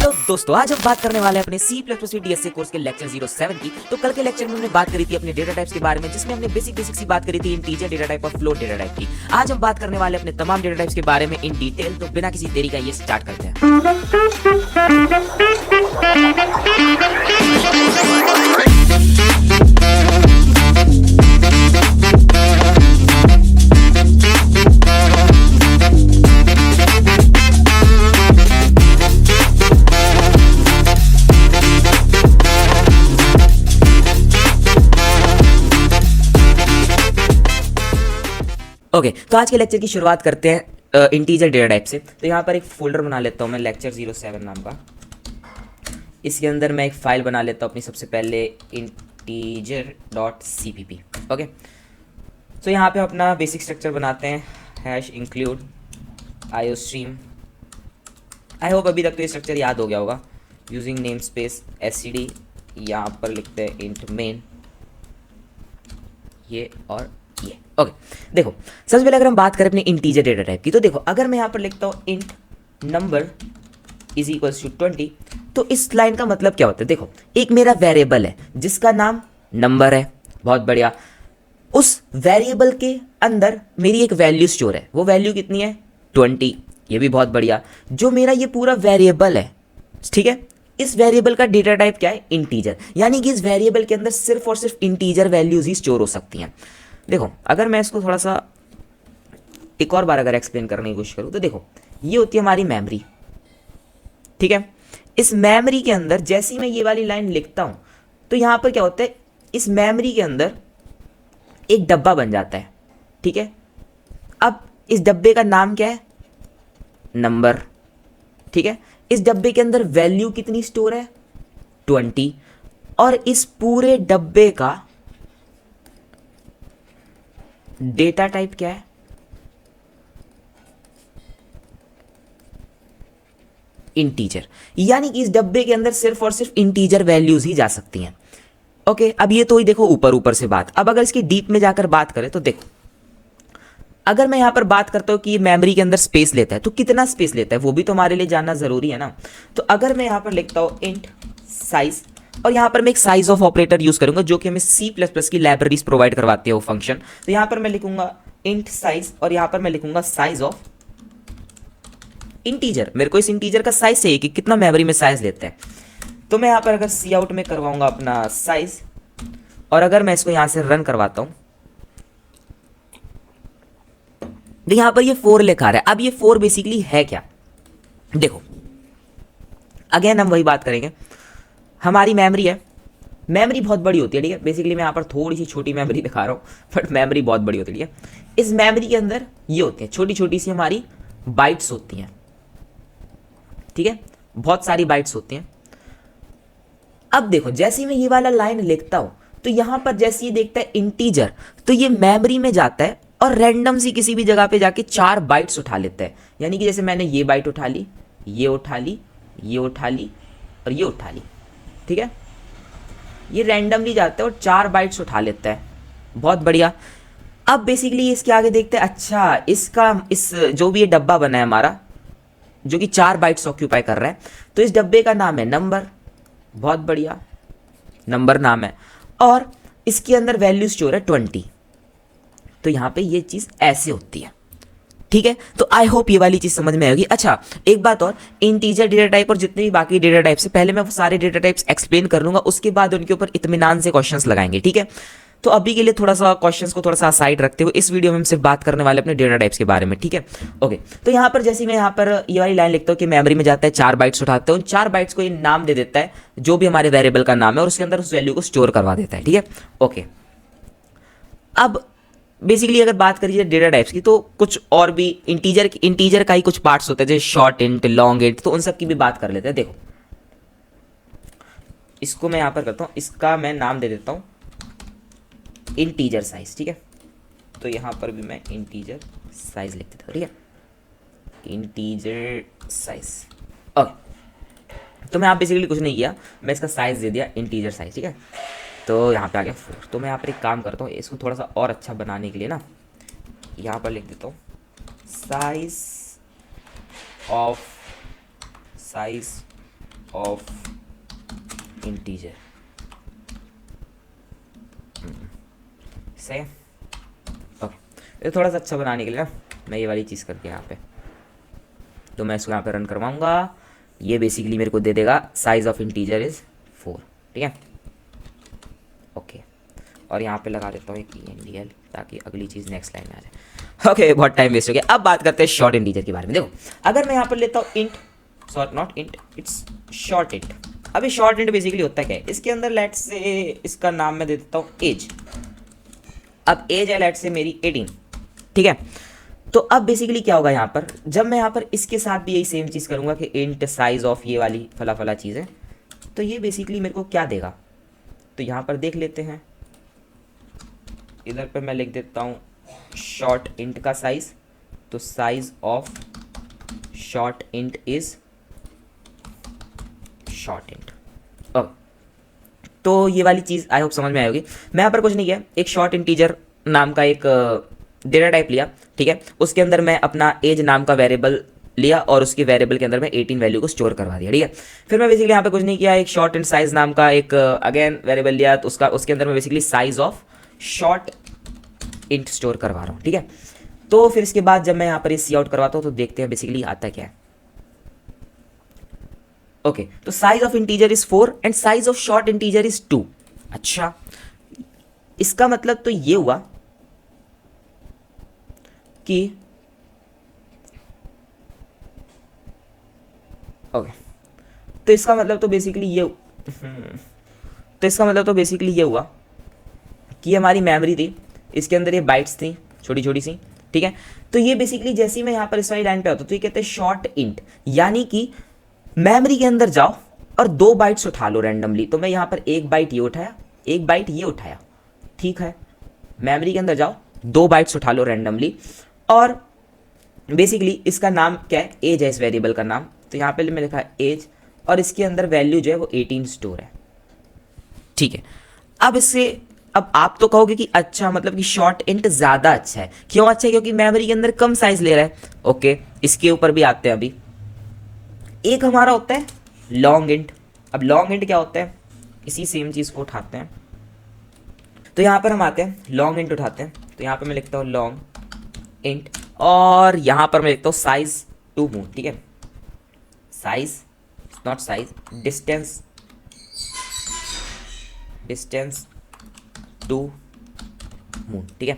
Hello दोस्तों, आज हम बात करने वाले हैं अपने C++ DSA कोर्स के लेक्चर 07 की। तो कल के लेक्चर में हमने बात करी थी अपने डेटा टाइप्स के बारे में, जिसमें हमने बेसिक सी बात करी थी इंटीजर डेटा टाइप और फ्लोट डेटा टाइप की। आज हम बात करने वाले अपने तमाम डेटा टाइप्स के बारे में इन डिटेल। तो बिना किसी देरी का ये स्टार्ट करते हैं। ओके तो आज के लेक्चर की शुरुआत करते हैं इंटीजर डेटा टाइप से। तो यहाँ पर एक फोल्डर बना लेता हूँ मैं, लेक्चर 07 नाम का। इसके अंदर मैं एक फाइल बना लेता हूँ अपनी, सबसे पहले integer.cpp। ओके तो यहाँ पे अपना बेसिक स्ट्रक्चर बनाते हैं, hash include iostream। I hope अभी तक तो ये स्ट्रक्चर याद हो गया होगा। यूजिंग नेम स्पेस std, यहाँ पर लिखते हैं इंट मेन, ये और ये। ओके देखो, सबसे पहले अगर हम बात करें अपने इंटीजर डेटा टाइप की, तो देखो अगर मैं यहाँ पर लिखता हूँ int number is equals to 20, तो इस लाइन का मतलब क्या होता है? देखो, एक मेरा वेरिएबल है जिसका नाम नंबर है, बहुत बढ़िया। उस वेरिएबल के अंदर मेरी एक वैल्यू स्टोर है, वो वैल्यू कितनी है? 20, ये भी बहुत बढ़िया। जो मेरा ये पूरा वेरिएबल है, ठीक है, इस वेरिएबल का डेटा टाइप क्या है? इंटीजर। यानी कि इस वेरिएबल के अंदर सिर्फ और सिर्फ इंटीजर वैल्यूज ही स्टोर हो सकती हैं। देखो अगर मैं इसको थोड़ा सा एक और बार अगर एक्सप्लेन करने की कोशिश करूँ, तो देखो ये होती है हमारी मेमोरी, ठीक है। इस मेमोरी के अंदर जैसे ही मैं ये वाली लाइन लिखता हूँ, तो यहाँ पर क्या होता है? इस मेमोरी के अंदर एक डब्बा बन जाता है, ठीक है। अब इस डब्बे का नाम क्या है? नंबर, ठीक है। इस डब्बे के अंदर वैल्यू कितनी स्टोर है? 20। और इस पूरे डब्बे का डेटा टाइप क्या है? इंटीजर। यानी कि इस डब्बे के अंदर सिर्फ और सिर्फ इंटीजर वैल्यूज ही जा सकती हैं। ओके अब ये तो ही देखो ऊपर ऊपर से बात। अब अगर इसकी डीप में जाकर बात करें, तो देखो अगर मैं यहां पर बात करता हूं कि ये मेमोरी के अंदर स्पेस लेता है, तो कितना स्पेस लेता है वो भी तो हमारे लिए जानना जरूरी है ना। तो अगर मैं यहां पर लिखता हूं इंट साइज, और यहां पर मैं एक साइज ऑफ ऑपरेटर यूज करूंगा जो कि हमें C++ की लाइब्रेरीज प्रोवाइड करवाती है वो फंक्शन। तो यहां पर मैं लिखूंगा इंट साइज, और यहां पर मैं लिखूंगा साइज ऑफ इंटीजर। मेरे को इस इंटीजर का साइज चाहिए कि कितना मेमोरी में साइज लेता है। तो मैं यहां पर अगर सी आउट में करवाऊंगा अपना साइज, और अगर मैं इसको यहां से रन करवाता हूं, तो यहां पर ये 4 लिखा रहा है। अब ये 4 बेसिकली है क्या? देखो अगेन हम वही बात करेंगे, हमारी मेमोरी है, मेमोरी बहुत बड़ी होती है, ठीक है। बेसिकली मैं यहाँ पर थोड़ी सी छोटी मेमोरी दिखा रहा हूँ, बट मेमोरी बहुत बड़ी होती है, ठीक है। इस मेमोरी के अंदर ये होती है छोटी छोटी सी हमारी बाइट्स होती हैं, ठीक है, बहुत सारी बाइट्स होती हैं। अब देखो जैसे ही मैं ये वाला लाइन लिखता हूँ, तो यहाँ पर जैसे ही देखता है इंटीजर, तो ये मेमोरी में जाता है और रैंडम सी किसी भी जगह पे जाके 4 बाइट्स उठा लेता है। यानी कि जैसे मैंने ये बाइट उठा ली, ये उठा ली, ये उठा ली और ये उठा ली, ठीक है। ये रैंडमली जाता है और 4 बाइट्स उठा लेता है, बहुत बढ़िया। अब बेसिकली इसके आगे देखते हैं, अच्छा इसका इस जो भी ये डब्बा बना है हमारा, जो कि 4 बाइट्स ऑक्यूपाई कर रहा है, तो इस डब्बे का नाम है नंबर, बहुत बढ़िया, नंबर नाम है, और इसके अंदर वैल्यू स्टोर है 20। तो यहां पे ये चीज ऐसे होती है, ठीक है। तो आई होप ये वाली चीज समझ में आएगी। अच्छा एक बात और, इंटीजर डेटा टाइप और जितने भी बाकी डेटा टाइप से पहले मैं वो सारे डेटा टाइप्स एक्सप्लेन कर लूंगा, उसके बाद उनके ऊपर इत्मीनान से क्वेश्चंस लगाएंगे, ठीक है। तो अभी के लिए थोड़ा सा क्वेश्चंस को थोड़ा सा साइड रखते हुए इस वीडियो में हम सिर्फ बात करने वाले अपने डेटा टाइप्स के बारे में, ठीक है। ओके तो यहाँ पर जैसे मैं यहाँ पर ये वाली लाइन लिखता हूँ कि मेमोरी में जाता है, 4 बाइट्स उठाते हैं, उन 4 बाइट्स को ये नाम दे देता है जो भी हमारे वेरिएबल का नाम है, और उसके अंदर उस वैल्यू को स्टोर करवा देता है, ठीक है। ओके अब बेसिकली अगर बात करिए डेटा टाइप्स की, तो कुछ और भी इंटीजर का ही कुछ पार्ट्स होते हैं, जैसे शॉर्ट इंट, लॉन्ग इंट, तो उन सब की भी बात कर लेते हैं। देखो इसको मैं यहां पर करता हूं, इसका मैं नाम दे देता हूं इंटीजर साइज, ठीक है। तो यहां पर भी मैं इंटीजर साइज लिख देता हूं, ठीक है, इंटीजर साइज। ओके तो मैं आप बेसिकली कुछ नहीं किया, मैं इसका साइज दे दिया इंटीजर साइज, ठीक है। तो यहाँ पे आ गया 4। तो मैं यहाँ पर एक काम करता हूँ, इसको थोड़ा सा और अच्छा बनाने के लिए ना, यहाँ पर लिख देता हूँ साइज ऑफ ऑफ इंटीजर। सही। ओके, ये थोड़ा सा अच्छा बनाने के लिए ना मैं ये वाली चीज़ करके यहाँ पे, तो मैं इसको यहाँ पे रन करवाऊँगा। ये बेसिकली मेरे को दे देगा साइज ऑफ इंटीजर इज़ 4। ठीक है, ओके। और यहाँ पे लगा देता हूँ एक ENDL ताकि अगली चीज़ नेक्स्ट लाइन में आ जाए। ओके, बहुत टाइम वेस्ट हो गया। अब बात करते हैं शॉर्ट इंटीजर के बारे में। देखो, अगर मैं यहाँ पर लेता हूँ int, sorry not int, it's short int. अब ये शॉर्ट इंट बेसिकली होता क्या है, इसके अंदर लेट से इसका नाम मैं दे देता हूँ एज। अब एज है लेट से मेरी 18। ठीक है, तो अब बेसिकली क्या होगा यहाँ पर, जब मैं यहाँ पर इसके साथ भी यही सेम चीज़ करूँगा कि इंट साइज ऑफ ये वाली फला फला चीज़ है, तो ये बेसिकली मेरे को क्या देगा, तो यहाँ पर देख लेते हैं। इधर पे मैं लिख देता हूँ शॉर्ट इंट का साइज, तो size of short int is short int. अब तो ये वाली चीज़ आई होप समझ में आएगी। मैं यहाँ पर कुछ नहीं किया, एक शॉर्ट इंटीजर नाम का एक डेटा टाइप लिया। ठीक है, उसके अंदर मैं अपना एज नाम का वेरिएबल लिया और उसके वेरिएबल के अंदर मैं 18 वैल्यू को स्टोर करवा दिया। ठीक है, फिर मैं बेसिकली यहाँ पे कुछ नहीं किया, एक शॉर्ट इंट साइज नाम का एक अगेन वेरिएबल लिया, तो उसके अंदर मैं basically size of short int store करवा रहा हूँ। ठीक है, तो फिर इसके बाद जब मैं यहाँ पर सी आउट करवाता हूँ तो देखते हैं बेसिकली आता क्या है। ओके, तो size of integer is 4 and size of short integer is 2। अच्छा, इसका मतलब तो ये हुआ कि ओके, तो इसका मतलब तो बेसिकली ये हुआ कि हमारी मेमोरी थी, इसके अंदर ये बाइट्स थी छोटी छोटी सी। ठीक है, तो ये बेसिकली जैसे ही मैं यहाँ पर इस वाली लाइन पे आता हूँ तो ये कहते हैं शॉर्ट इंट, यानी कि मेमोरी के अंदर जाओ और 2 बाइट्स उठा लो रैंडमली। तो मैं यहाँ पर 1 बाइट ये उठाया, 1 बाइट ये उठाया। ठीक है, मेमोरी के अंदर जाओ, 2 बाइट्स उठा लो रैंडमली, और बेसिकली इसका नाम क्या है, एज है इस वेरिएबल का नाम। तो यहाँ पे मैं लिखा एज और इसके अंदर वैल्यू जो है वो 18 स्टोर है। ठीक है, अब आप तो कहोगे कि अच्छा मतलब कि शॉर्ट इंट ज़्यादा अच्छा है। क्यों अच्छा है, क्योंकि मेमोरी के अंदर कम साइज ले रहा है। ओके, इसके ऊपर भी आते हैं अभी। एक हमारा होता है लॉन्ग इंट। अब लॉन्ग इंट क्या होता है, इसी सेम चीज़ को उठाते हैं, तो यहाँ पर हम आते हैं लॉन्ग इंट उठाते हैं। तो यहाँ पर मैं लिखता हूँ लॉन्ग इंट और यहाँ पर मैं लिखता हूँ साइज टू मून। ठीक है, size not size, distance to moon. ठीक है,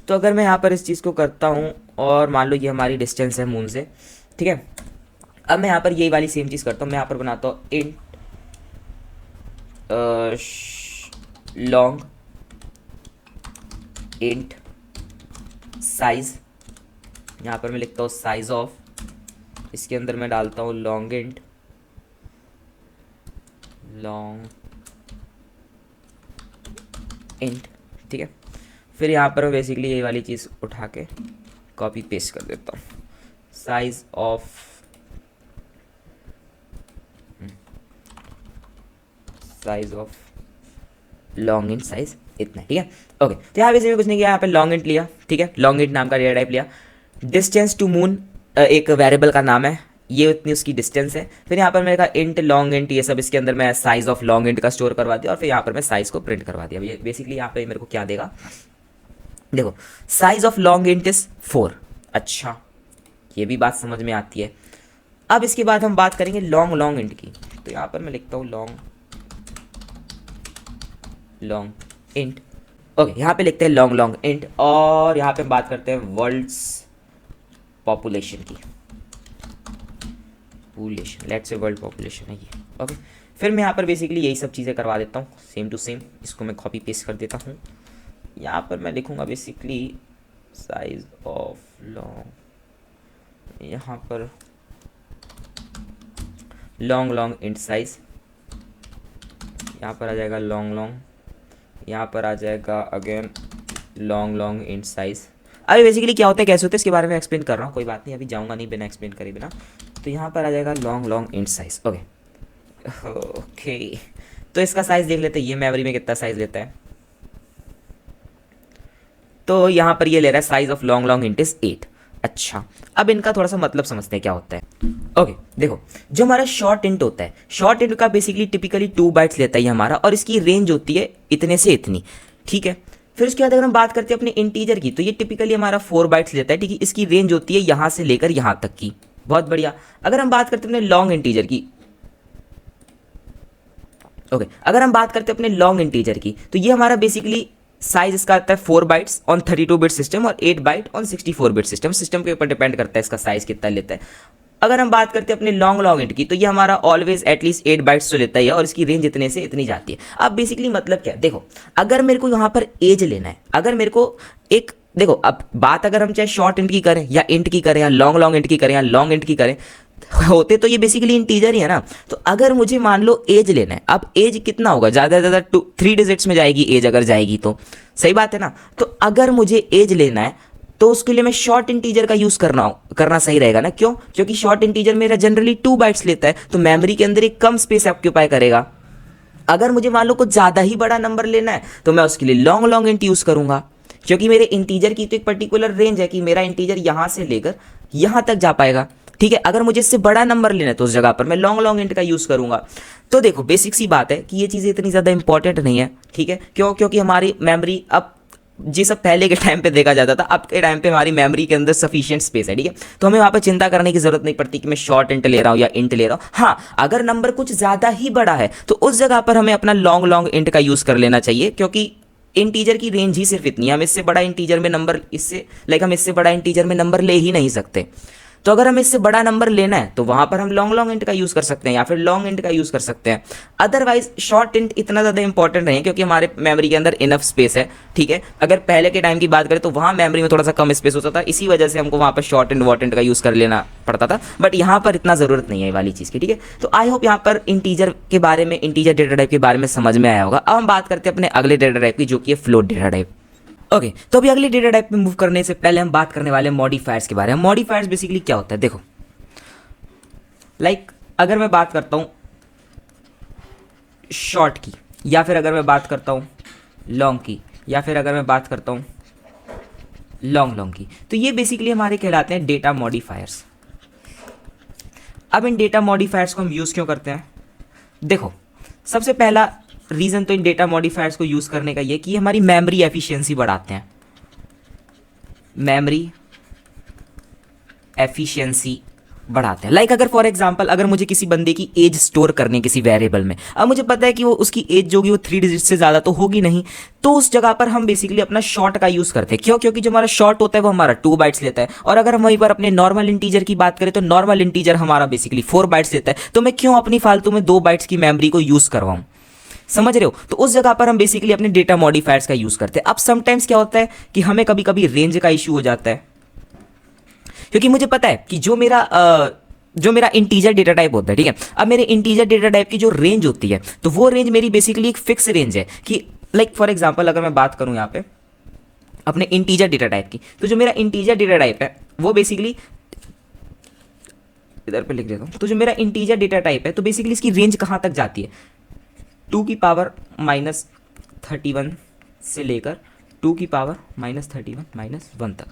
तो अगर मैं यहाँ पर इस चीज़ को करता हूँ और मान लो ये हमारी डिस्टेंस है मून से। ठीक है, अब मैं यहाँ पर यही वाली सेम चीज़ करता हूँ, मैं यहाँ पर बनाता हूँ इंट लॉन्ग इंट साइज। यहाँ पर मैं लिखता हूँ साइज ऑफ, इसके अंदर मैं डालता हूँ लॉन्ग इंट ठीक है, फिर यहाँ पर मैं बेसिकली ये वाली चीज़ उठा के कॉपी पेस्ट कर देता हूँ, size of long int size इतना। ठीक है, ओके, तो यहाँ बेसिकली कुछ नहीं किया, यहाँ पे लॉन्ग इंट लिया। ठीक है, लॉन्ग इंट नाम का डेटा टाइप लिया, डिस्टेंस टू मून एक वेरिएबल का नाम है, ये इतनी उसकी डिस्टेंस है। फिर यहाँ पर मैंने कहा इंट लॉन्ग इंट, ये सब इसके अंदर मैं साइज ऑफ लॉन्ग इंट का स्टोर करवा दिया और फिर यहाँ पर मैं साइज को प्रिंट करवा दिया। ये बेसिकली यहाँ पे मेरे को क्या देगा, देखो size of long int is 4। अच्छा, ये भी बात समझ में आती है। अब इसके बाद हम बात करेंगे लॉन्ग इंट की। तो यहाँ पर मैं लिखता हूँ लॉन्ग इंट। ओके, यहाँ पे लिखते हैं लॉन्ग इंट और यहाँ पे हम बात करते हैं वर्ल्ड्स पॉपुलेशन की। लेट्स से वर्ल्ड पॉपुलेशन है ये। ओके, फिर मैं यहाँ पर बेसिकली यही सब चीज़ें करवा देता हूँ सेम टू सेम। इसको मैं कॉपी पेस्ट कर देता हूँ। यहाँ पर मैं लिखूँगा बेसिकली साइज ऑफ लॉन्ग, यहाँ पर लॉन्ग इंट साइज, यहाँ पर आ जाएगा लॉन्ग, यहाँ पर आ जाएगा अगेन लॉन्ग इंट साइज। अभी बेसिकली क्या होता है, कैसे होता है, इसके बारे में एक्सप्लेन कर रहा हूँ, कोई बात नहीं, अभी जाऊँगा नहीं बिना एक्सप्लेन करे बिना। तो यहाँ पर आ जाएगा लॉन्ग इंट साइज। ओके, तो इसका साइज देख लेते हैं, ये मेमोरी में कितना साइज लेता है। तो यहाँ पर ये ले रहा है size of long int is 8। अच्छा, अब इनका थोड़ा सा मतलब समझते हैं क्या होता है। ओके देखो, जो हमारा शॉर्ट इंट होता है, शॉर्ट इंट का बेसिकली टिपिकली 2 बाइट्स लेता है ये हमारा, और इसकी रेंज होती है इतने से इतनी, ठीक है। फिर उसके बाद अगर हम बात करते हैं अपने इंटीजर की, तो ये टिपिकली हमारा 4 बाइट्स लेता है, ठीक है। इसकी रेंज होती है यहाँ से लेकर यहाँ तक की, बहुत बढ़िया। अगर हम बात करते हैं अपने लॉन्ग इंटीजर की, ओके अगर हम बात करते हैं अपने लॉन्ग इंटीजर की, तो ये हमारा बेसिकली साइज इसका आता है 4 बाइट्स ऑन 32 बिट सिस्टम और 8 byte on 64 bit system. System के ऊपर डिपेंड करता है इसका साइज कितना लेता है। अगर हम बात करते हैं अपने लॉन्ग इंट की, तो ये हमारा ऑलवेज एटलीस्ट 8 बाइट्स तो लेता ही है, और इसकी रेंज इतने से इतनी जाती है। अब बेसिकली मतलब क्या है, देखो अगर मेरे को यहाँ पर एज लेना है, अगर मेरे को एक, देखो अब बात अगर हम चाहे शॉर्ट इंट की करें या इंट की करें या लॉन्ग इंट की करें या लॉन्ग इंट की करें, होते तो ये बेसिकली इंटीजर ही है ना। तो अगर मुझे मान लो एज लेना है, अब एज कितना होगा, ज़्यादा से ज़्यादा 3 डिजिट्स में जाएगी एज अगर जाएगी तो, सही बात है ना। तो अगर मुझे एज लेना है तो उसके लिए मैं शॉर्ट इंटीजर का यूज़ करना सही रहेगा ना। क्यों? क्योंकि शॉर्ट इंटीजर मेरा जनरली 2 बाइट्स लेता है, तो मेमोरी के अंदर एक कम स्पेस ऑक्यूपाई करेगा। अगर मुझे मान लो कुछ ज़्यादा ही बड़ा नंबर लेना है तो मैं उसके लिए लॉन्ग इंट यूज़ करूँगा, क्योंकि मेरे इंटीजर की तो एक पर्टिकुलर रेंज है कि मेरा इंटीजर यहाँ से लेकर यहाँ तक जा पाएगा, ठीक है। अगर मुझे इससे बड़ा नंबर लेना है तो उस जगह पर मैं लॉन्ग इंट का यूज़ करूँगा। तो देखो बेसिक सी बात है कि ये चीज़ें इतनी ज़्यादा इंपॉर्टेंट नहीं है, ठीक है। क्यों? क्योंकि हमारी मेमोरी अब, जी सब पहले के टाइम पे देखा जाता था, अब के टाइम पे हमारी मेमोरी के अंदर सफिशिएंट स्पेस है, ठीक है। तो हमें वहाँ पे चिंता करने की जरूरत नहीं पड़ती कि मैं शॉर्ट इंट ले रहा हूँ या इंट ले रहा हूँ। हाँ, अगर नंबर कुछ ज़्यादा ही बड़ा है तो उस जगह पर हमें अपना लॉन्ग इंट का यूज़ कर लेना चाहिए, क्योंकि इंटीजर की रेंज ही सिर्फ इतनी है। हम इससे बड़ा इंटीजर में नंबर हम इससे बड़ा इंटीजर में नंबर ले ही नहीं सकते। तो अगर हमें इससे बड़ा नंबर लेना है तो वहां पर हम लॉन्ग इंट का यूज़ कर सकते हैं या फिर लॉन्ग इंट का यूज़ कर सकते हैं। अदरवाइज शॉर्ट इंट इतना ज़्यादा इंपॉर्टेंट नहीं है, क्योंकि हमारे मेमोरी के अंदर इनफ स्पेस है, ठीक है। अगर पहले के टाइम की बात करें तो वहाँ मेमोरी में थोड़ा सा कम स्पेस होता था, इसी वजह से हमको वहाँ पर शॉर्ट इंट वॉट इंट का यूज़ कर लेना पड़ता था। बट यहाँ पर इतना ज़रूरत नहीं है ये वाली चीज़ की, ठीक है। तो आई होप यहाँ पर इंटीजर के बारे में, इंटीजर डेटा टाइप के बारे में समझ में आया होगा। अब हम बात करते हैं अपने अगले डेटा टाइप की, जो कि है फ्लोट डेटा टाइप। ओके तो अभी अगले डेटा टाइप में मूव करने से पहले हम बात करने वाले हैं मॉडिफायर्स के बारे में। मॉडिफायर्स बेसिकली क्या होता है, देखो अगर मैं बात करता हूं शॉर्ट की, या फिर अगर मैं बात करता हूं लॉन्ग की, या फिर अगर मैं बात करता हूं लॉन्ग की, तो ये बेसिकली हमारे कहलाते हैं डेटा मॉडिफायर्स। अब इन डेटा मॉडिफायर्स को हम यूज़ क्यों करते हैं? देखो सबसे पहला रीज़न तो इन डेटा मॉडिफायर्स को यूज़ करने का ये कि हमारी मेमोरी एफिशिएंसी बढ़ाते हैं। मेमोरी एफिशिएंसी बढ़ाते हैं। अगर फॉर एग्जांपल अगर मुझे किसी बंदे की एज स्टोर करनी है किसी वेरिएबल में, अब मुझे पता है कि वो उसकी एज जो होगी वो 3 डिजिट से ज़्यादा तो होगी नहीं, तो उस जगह पर हम बेसिकली अपना शॉर्ट का यूज़ करते हैं। क्यों? क्योंकि जो हमारा शॉर्ट होता है वो हमारा 2 बाइट्स लेता है, और अगर हम वहीं पर अपने नॉर्मल इंटीजर की बात करें तो नॉर्मल इंटीजर हमारा बेसिकली 4 बाइट्स लेता है। तो मैं क्यों अपनी फालतू में 2 बाइट्स की मेमोरी को यूज़ करवाऊँ? समझ रहे हो? तो उस जगह पर हम बेसिकली अपने डेटा मॉडिफायर्स का यूज़ करते हैं। अब समटाइम्स क्या होता है कि हमें कभी कभी रेंज का इशू हो जाता है, क्योंकि मुझे पता है कि जो मेरा इंटीजर डेटा टाइप होता है, ठीक है। अब मेरे इंटीजर डेटा टाइप की जो रेंज होती है, तो वो रेंज मेरी बेसिकली एक फिक्स रेंज है कि फॉर एग्जांपल अगर मैं बात करूं यहाँ पे अपने इंटीजर डेटा टाइप की, तो जो मेरा इंटीजर डेटा टाइप है वो बेसिकली इधर पे लिख देता हूँ। तो जो मेरा इंटीजर डेटा टाइप है तो बेसिकली इसकी रेंज कहाँ तक जाती है, 2 की पावर -31 से लेकर 2 की पावर -31 -1 तक।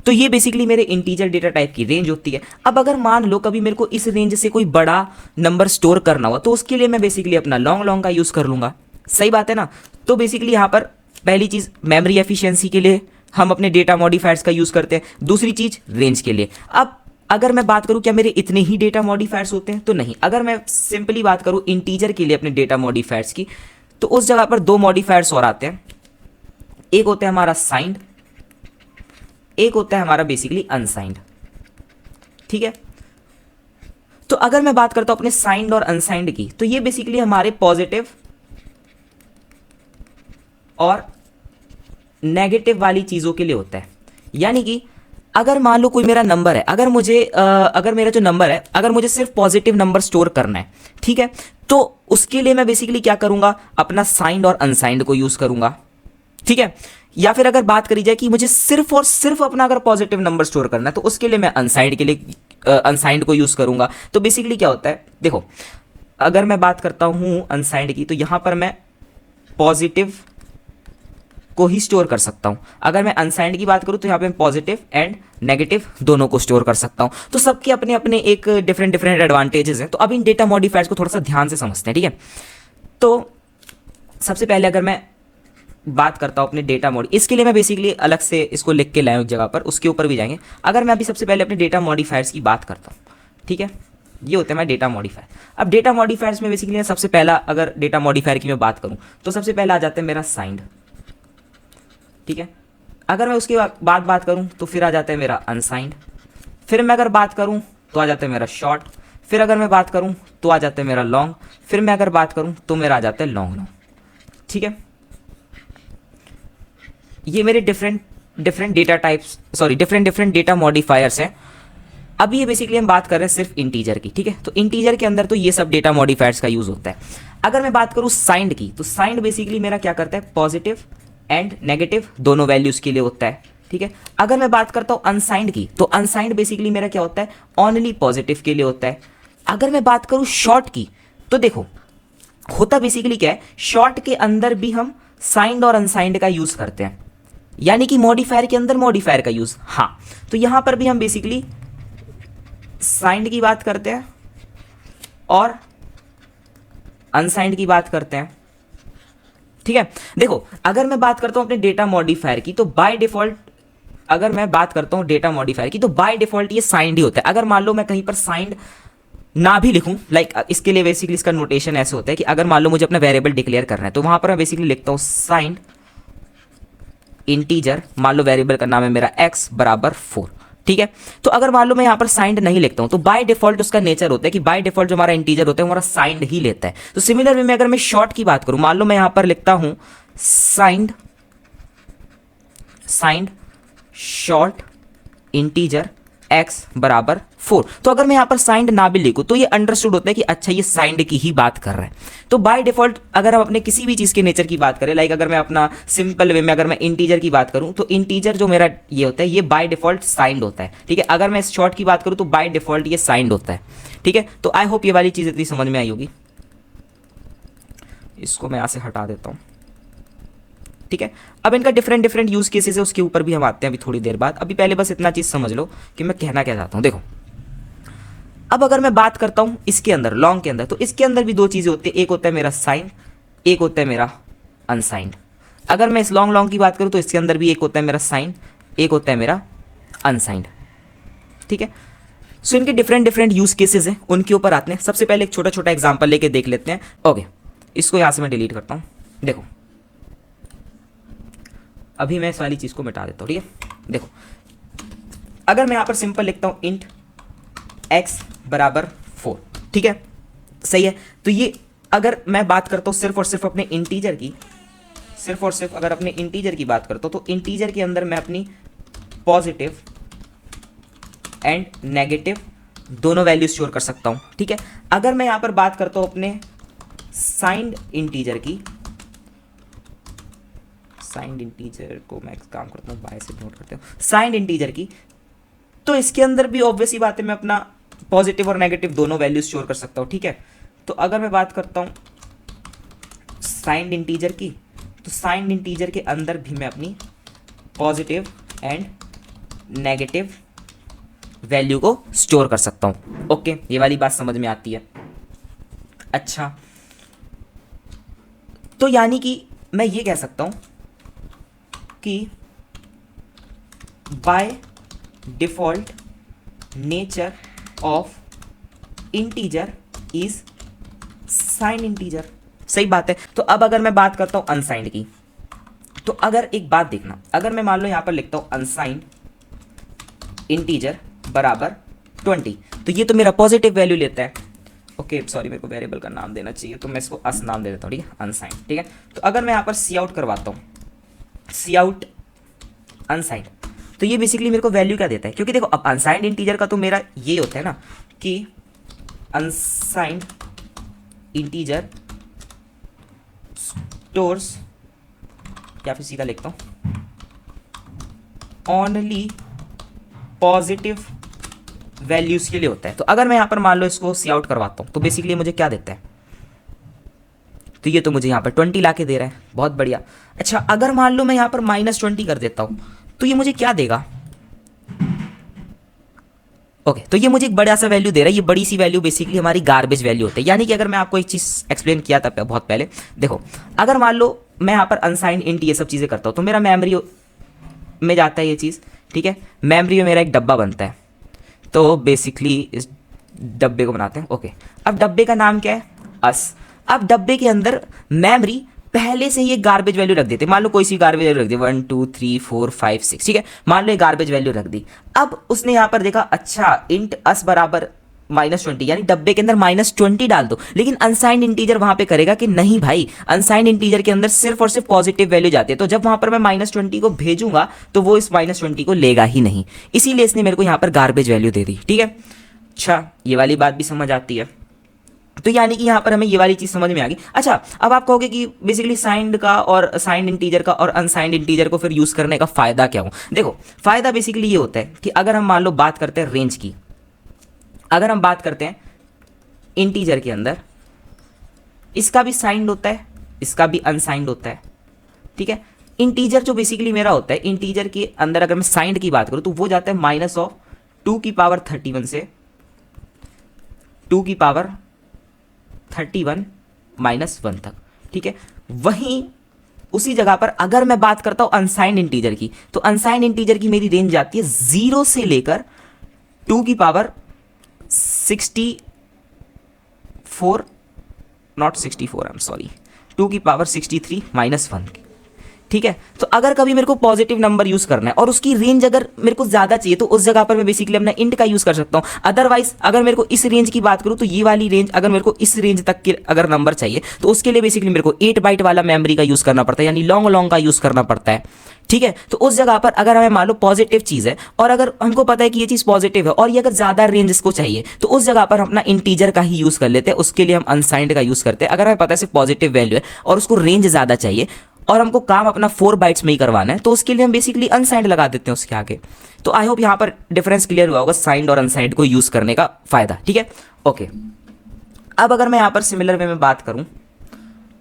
तो ये बेसिकली मेरे इंटीजर डेटा टाइप की रेंज होती है। अब अगर मान लो कभी मेरे को इस रेंज से कोई बड़ा नंबर स्टोर करना हो, तो उसके लिए मैं बेसिकली अपना लॉन्ग का यूज़ कर लूँगा, सही बात है ना। तो बेसिकली यहाँ पर पहली चीज़ मेमोरी एफिशिएंसी के लिए हम अपने डेटा मॉडिफायर्स का यूज़ करते हैं, दूसरी चीज़ रेंज के लिए। अब अगर मैं बात करूँ क्या मेरे इतने ही डेटा मॉडिफायर्स होते हैं, तो नहीं। अगर मैं सिंपली बात करूँ इंटीजर के लिए अपने डेटा मॉडिफायर्स की, तो उस जगह पर 2 मॉडिफायर्स और आते हैं। एक होता है हमारा साइंड, एक होता है हमारा बेसिकली अनसाइंड, ठीक है। तो अगर मैं बात करता हूं अपने साइंड और अनसाइंड की, तो ये बेसिकली हमारे पॉजिटिव और नेगेटिव वाली चीजों के लिए होता है। यानी कि अगर मान लो कोई मेरा नंबर है, अगर मेरा जो नंबर है अगर मुझे सिर्फ पॉजिटिव नंबर स्टोर करना है, ठीक है, तो उसके लिए मैं बेसिकली क्या करूंगा, अपना साइंड और अनसाइंड को यूज करूंगा, ठीक है। या फिर अगर बात करी जाए कि मुझे सिर्फ और सिर्फ अपना अगर पॉजिटिव नंबर स्टोर करना है, तो उसके लिए मैं अनसाइंड को यूज करूंगा। तो बेसिकली क्या होता है, देखो अगर मैं बात करता हूं अनसाइंड की, तो यहां पर मैं पॉजिटिव को ही स्टोर कर सकता हूँ। अगर मैं अनसाइंड की बात करूँ तो यहाँ पे मैं पॉजिटिव एंड नेगेटिव दोनों को स्टोर कर सकता हूँ। तो सबके अपने अपने एक डिफरेंट डिफरेंट एडवांटेजेस हैं। तो अब इन डेटा मॉडिफायर्स को थोड़ा सा ध्यान से समझते हैं, ठीक है। तो सबसे पहले अगर मैं बात करता हूँ अपने डेटा मॉड, इसके लिए मैं बेसिकली अलग से इसको लिख के लाया हूँ एक जगह पर, उसके ऊपर भी जाएंगे। अगर मैं अभी सबसे पहले अपने डेटा मॉडिफायर्स की बात करता हूँ, ठीक है, ये होता है मैं डेटा मॉडिफायर। अब डेटा मॉडिफायर्स में बेसिकली सबसे पहला अगर डेटा मॉडिफायर की मैं बात करूँ तो सबसे पहला आ जाता है मेरा साइंड, ठीक है। अगर मैं उसके बाद बात करूँ तो फिर आ जाता है मेरा अनसाइंड, फिर मैं अगर बात करूँ तो आ जाता है मेरा शॉर्ट, फिर अगर मैं बात करूँ तो आ जाता है मेरा लॉन्ग, फिर मैं अगर बात करूँ तो मेरा आ जाता है लॉन्ग लॉन्ग, ठीक है। ये मेरे different data types, sorry different data modifiers हैं। अभी ये बेसिकली हम बात कर रहे हैं सिर्फ इंटीजर की, ठीक है। तो इंटीजर के अंदर तो ये सब डेटा मॉडिफायर्स का यूज होता है। अगर मैं बात करूँ साइंड की, तो साइंड बेसिकली मेरा क्या करता है, पॉजिटिव एंड नेगेटिव दोनों वैल्यूज के लिए होता है, ठीक है। अगर मैं बात करता हूँ अनसाइंड की, तो अनसाइंड बेसिकली मेरा क्या होता है, ओनली पॉजिटिव के लिए होता है। अगर मैं बात करूँ शॉर्ट की, तो देखो होता बेसिकली क्या है, शॉर्ट के अंदर भी हम साइंड और अनसाइंड का यूज करते हैं, यानी कि मॉडिफायर के अंदर मॉडिफायर का यूज। हाँ, तो यहां पर भी हम बेसिकली साइंड की बात करते हैं और अनसाइंड की बात करते हैं, ठीक है। देखो अगर मैं बात करता हूं अपने डेटा मॉडिफायर की, तो बाय डिफॉल्ट अगर मैं बात करता हूं डेटा मॉडिफायर की, तो बाय डिफॉल्ट ये साइंड ही होता है। अगर मान लो मैं कहीं पर साइंड ना भी लिखूं, लाइक इसके लिए बेसिकली इसका नोटेशन ऐसे होता है कि अगर मान लो मुझे अपना वेरिएबल डिक्लेयर करना है, तो वहां पर मैं बेसिकली लिखता हूं साइंड इंटीजर, मान लो वेरिएबल का नाम है मेरा x बराबर 4, ठीक है। तो अगर मान लो मैं यहाँ पर साइंड नहीं लिखता हूँ, तो बाय डिफॉल्ट उसका नेचर होता है कि बाय डिफॉल्ट जो हमारा इंटीजर होता है हमारा साइंड ही लेता है। तो सिमिलर वे में अगर मैं शॉर्ट की बात करूँ, मान लो मैं यहाँ पर लिखता हूँ साइंड शॉर्ट इंटीजर x बराबर 4, तो अगर मैं यहाँ पर साइंड ना भी लिखूं तो ये अंडरस्टूड होता है कि अच्छा ये साइंड की ही बात कर रहा है। तो बाय डिफॉल्ट अगर हम अपने किसी भी चीज़ के नेचर की बात करें, लाइक अगर मैं अपना सिंपल वे में अगर मैं इंटीजर की बात करूं, तो इंटीजर जो मेरा ये होता है ये बाय डिफॉल्ट साइंड होता है, ठीक है। अगर मैं शॉर्ट की बात करूं तो बाय डिफॉल्ट ये साइंड होता है, ठीक है। तो आई होप ये वाली चीज़ इतनी समझ में आई होगी। इसको मैं यहाँ से हटा देता हूँ, ठीक है। अब इनका डिफरेंट यूज केसेस है, उसके ऊपर भी हम आते हैं अभी थोड़ी देर बाद। अभी पहले बस इतना चीज समझ लो कि मैं कहना क्या चाहता हूं। देखो अब अगर मैं बात करता हूं इसके अंदर लॉन्ग के अंदर, तो इसके अंदर भी दो चीजें होती है, एक होता है मेरा साइन, एक होता है मेरा अनसाइंड। अगर मैं इस लॉन्ग की बात करूं तो इसके अंदर भी एक होता है मेरा साइन, एक होता है मेरा अनसाइंड, ठीक है। सो इनके डिफरेंट यूज केसेस हैं, उनके ऊपर आते हैं। सबसे पहले एक छोटा छोटा एग्जाम्पल लेके देख लेते हैं। ओके, इसको यहां से मैं डिलीट करता हूं। देखो अभी मैं इस वाली चीज को मिटा देता हूं, ठीक है। देखो अगर मैं यहां पर सिंपल लिखता हूं इंट x बराबर 4, ठीक है, सही है। तो ये अगर मैं बात करता हूं सिर्फ और सिर्फ अपने इंटीजर की, सिर्फ और सिर्फ अगर अपने इंटीजर की बात करता हूं, तो इंटीजर के अंदर मैं अपनी पॉजिटिव एंड नेगेटिव दोनों वैल्यू स्टोर कर सकता हूं, ठीक है। अगर मैं यहां पर बात करता हूं अपने साइंड इंटीजर की, साइंड इंटीजर को मैं काम करता हूँ बाय से नोट करते हो, साइंड इंटीजर की, तो इसके अंदर भी ऑब्वियस ही बात है मैं अपना पॉजिटिव और नेगेटिव दोनों वैल्यू स्टोर कर सकता हूँ, ठीक है। तो अगर मैं बात करता हूँ साइंड इंटीजर की, तो साइंड इंटीजर के अंदर भी मैं अपनी पॉजिटिव एंड नेगेटिव वैल्यू को स्टोर कर सकता हूँ। ओके, ये वाली बात समझ में आती है। अच्छा, तो यानी कि मैं ये कह सकता हूँ कि by default nature of integer is signed integer, सही बात है। तो अब अगर मैं बात करता हूं अनसाइंड की, तो अगर एक बात देखना, अगर मैं मान लो यहां पर लिखता हूं अनसाइंड इंटीजर बराबर 20, तो ये तो मेरा पॉजिटिव वैल्यू लेता है। ओके सॉरी, मेरे को वेरिएबल का नाम देना चाहिए, तो मैं इसको अस नाम दे देता हूँ, ठीक है, अनसाइंड, ठीक है। तो अगर मैं यहाँ पर सी आउट करवाता हूँ, सी आउट अनसाइंड, तो ये बेसिकली मेरे को वैल्यू क्या देता है, क्योंकि देखो अब अनसाइंड इंटीजर का तो मेरा ये होता है ना कि अनसाइंड इंटीजर स्टोर्स, या फिर सीधा लिखता हूँ ओनली पॉजिटिव वैल्यूज के लिए होता है। तो अगर मैं यहां पर मान लो इसको सी आउट करवाता हूं, तो बेसिकली मुझे क्या देता है, तो ये तो मुझे यहाँ पर 20 ला के दे रहा है, बहुत बढ़िया। अच्छा अगर मान लो मैं यहाँ पर -20 कर देता हूँ तो ये मुझे क्या देगा? ओके तो ये मुझे एक बड़ा सा वैल्यू दे रहा है। ये बड़ी सी वैल्यू बेसिकली हमारी गार्बेज वैल्यू होती है। यानी कि अगर मैं आपको एक चीज़ एक्सप्लेन किया था बहुत पहले, देखो अगर मान लो मैं यहाँ पर अनसाइंड इंट ये सब चीज़ें करता हूँ तो मेरा मेमोरी में जाता है ये चीज़, ठीक है। मेमोरी में मेरा एक डब्बा बनता है, तो बेसिकली इस डब्बे को बनाते हैं। ओके अब डब्बे का नाम क्या है? अस। अब डब्बे के अंदर मेमोरी पहले से ही एक गार्बेज वैल्यू रख देते, मान लो कोई सी गार्बेज वैल्यू रख दी 1 2 3 4 5 6, ठीक है, मान लो एक गार्बेज वैल्यू रख दी। अब उसने यहाँ पर देखा अच्छा इंट अस बराबर -20, यानी डब्बे के अंदर -20 डाल दो। लेकिन अनसाइंड इंटीजर वहां पे करेगा कि नहीं भाई, अनसाइंड इंटीजर के अंदर सिर्फ और सिर्फ पॉजिटिव वैल्यू जाती है, तो जब वहां पर मैं -20 को भेजूंगा तो वो इस -20 को लेगा ही नहीं, इसीलिए इसने मेरे को यहाँ पर गार्बेज वैल्यू दे दी, ठीक है। अच्छा ये वाली बात भी समझ आती है, तो यानी कि यहाँ पर हमें ये वाली चीज़ समझ में आ गई। अच्छा अब आप कहोगे कि बेसिकली साइंड का और साइंड इंटीजर का और अनसाइंड इंटीजर को फिर यूज़ करने का फ़ायदा क्या हो? देखो फ़ायदा बेसिकली ये होता है कि अगर हम मान लो बात करते हैं रेंज की, अगर हम बात करते हैं इंटीजर के अंदर, इसका भी साइंड होता है, इसका भी अनसाइंड होता है, ठीक है। इंटीजर जो बेसिकली मेरा होता है, इंटीजर के अंदर अगर मैं साइंड की बात करूँ तो वो जाता है -2⁻31 से 2⁻31 -1 तक, ठीक है। वहीं उसी जगह पर अगर मैं बात करता हूं अनसाइंड इंटीजर की, तो अनसाइंड इंटीजर की मेरी रेंज जाती है 0 से लेकर 2⁻64, नॉट 64 आई एम सॉरी, 2⁻63 -1, ठीक है। तो अगर कभी मेरे को पॉजिटिव नंबर यूज करना है और उसकी रेंज अगर मेरे को ज्यादा चाहिए तो उस जगह पर मैं बेसिकली अपना इंट का यूज कर सकता हूं। अदरवाइज अगर मेरे को इस रेंज की बात करूं तो ये वाली रेंज, अगर मेरे को इस रेंज तक के अगर नंबर चाहिए तो उसके लिए बेसिकली मेरे को 8 बाइट वाला मेमोरी का यूज करना पड़ता है, यानी लॉन्ग का यूज करना पड़ता है, ठीक है। तो उस जगह पर अगर हमें मान लो पॉजिटिव चीज है और अगर हमको पता है कि ये चीज पॉजिटिव है और ये अगर ज्यादा रेंज इसको चाहिए तो उस जगह पर हम अपना इंटीजर का ही यूज कर लेते हैं। उसके लिए हम अनसाइंड का यूज करते हैं। अगर हमें पता है सिर्फ पॉजिटिव वैल्यू है और उसको रेंज ज्यादा चाहिए और हमको काम अपना 4 बाइट्स में ही करवाना है तो उसके लिए हम बेसिकली अनसाइंड लगा देते हैं उसके आगे। तो आई होप यहाँ पर डिफरेंस क्लियर हुआ होगा साइंड और अनसाइंड को यूज करने का फायदा, ठीक है। ओके अब अगर मैं यहाँ पर सिमिलर वे में बात करूँ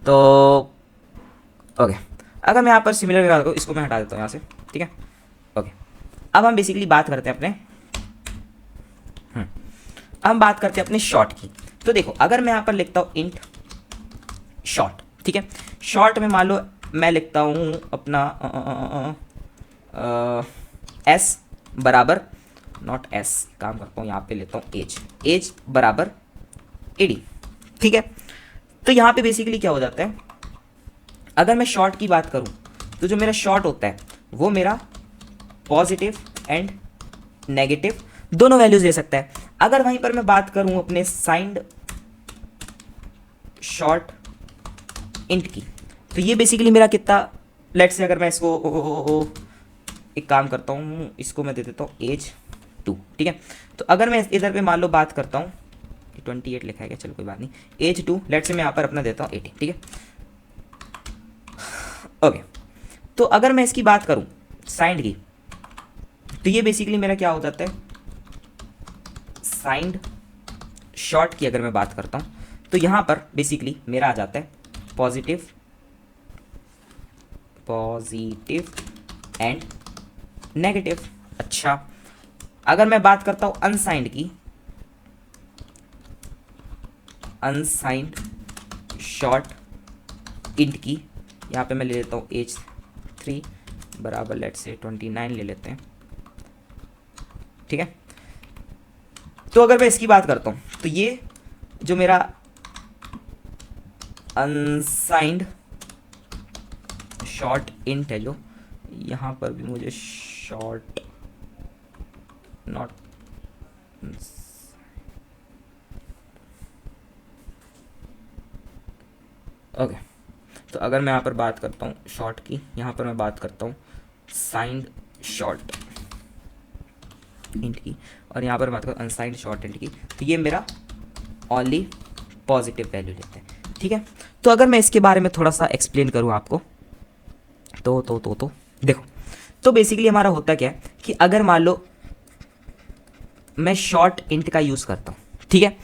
तो ओके अगर मैं यहाँ पर सिमिलर वे में बात करूँ, इसको मैं हटा देता हूँ यहाँ से, ठीक है। ओके अब हम बेसिकली बात करते हैं अपने हम बात करते हैं अपने शॉर्ट की। तो देखो अगर मैं यहाँ पर लिखता हूँ इंट शॉर्ट, ठीक है, शॉर्ट में मान लो मैं लिखता हूँ अपना एस बराबर, नॉट एस, काम करता हूँ यहाँ पे लेता हूँ एज बराबर एडी, ठीक है। तो यहाँ पे बेसिकली क्या हो जाता है, अगर मैं शॉर्ट की बात करूँ तो जो मेरा शॉर्ट होता है वो मेरा पॉजिटिव एंड नेगेटिव दोनों वैल्यूज ले सकता है। अगर वहीं पर मैं बात करूँ अपने साइंड शॉर्ट इंट की तो ये बेसिकली मेरा कितना, लेट से अगर मैं इसको एक काम करता हूँ, इसको मैं दे देता हूँ एज 2, ठीक है। तो अगर मैं इधर पे मान लो बात करता हूँ, 28 लिखा है क्या, चलो कोई बात नहीं, एज 2, लेट से मैं यहाँ पर अपना देता हूँ 18, ठीक है। ओके तो अगर मैं इसकी बात करूँ साइंड की तो ये बेसिकली मेरा क्या हो जाता है, साइंड शॉर्ट की अगर मैं बात करता हूँ तो यहाँ पर बेसिकली मेरा आ जाता है पॉजिटिव एंड नेगेटिव। अच्छा अगर मैं बात करता हूं अनसाइंड की, अनसाइंड शॉर्ट इंट की, यहां पे मैं ले लेता हूं एज 3 बराबर लेट से 29 ले लेते हैं, ठीक है। तो अगर मैं इसकी बात करता हूं तो ये जो मेरा अनसाइंड शॉर्ट इंट है, जो यहाँ पर भी मुझे शॉर्ट नॉट ओके तो अगर मैं यहाँ पर बात करता हूँ शॉर्ट की, यहाँ पर मैं बात करता हूँ साइंड शॉर्ट इंट की और यहाँ पर बात करूँ अनसाइंड शॉर्ट इंट की, तो ये मेरा ओनली पॉजिटिव वैल्यू लेते हैं, ठीक है। तो अगर मैं इसके बारे में थोड़ा सा एक्सप्लेन करूँ आपको तो देखो, तो बेसिकली हमारा होता क्या है कि अगर मान लो मैं शॉर्ट इंट का यूज करता हूं, ठीक है,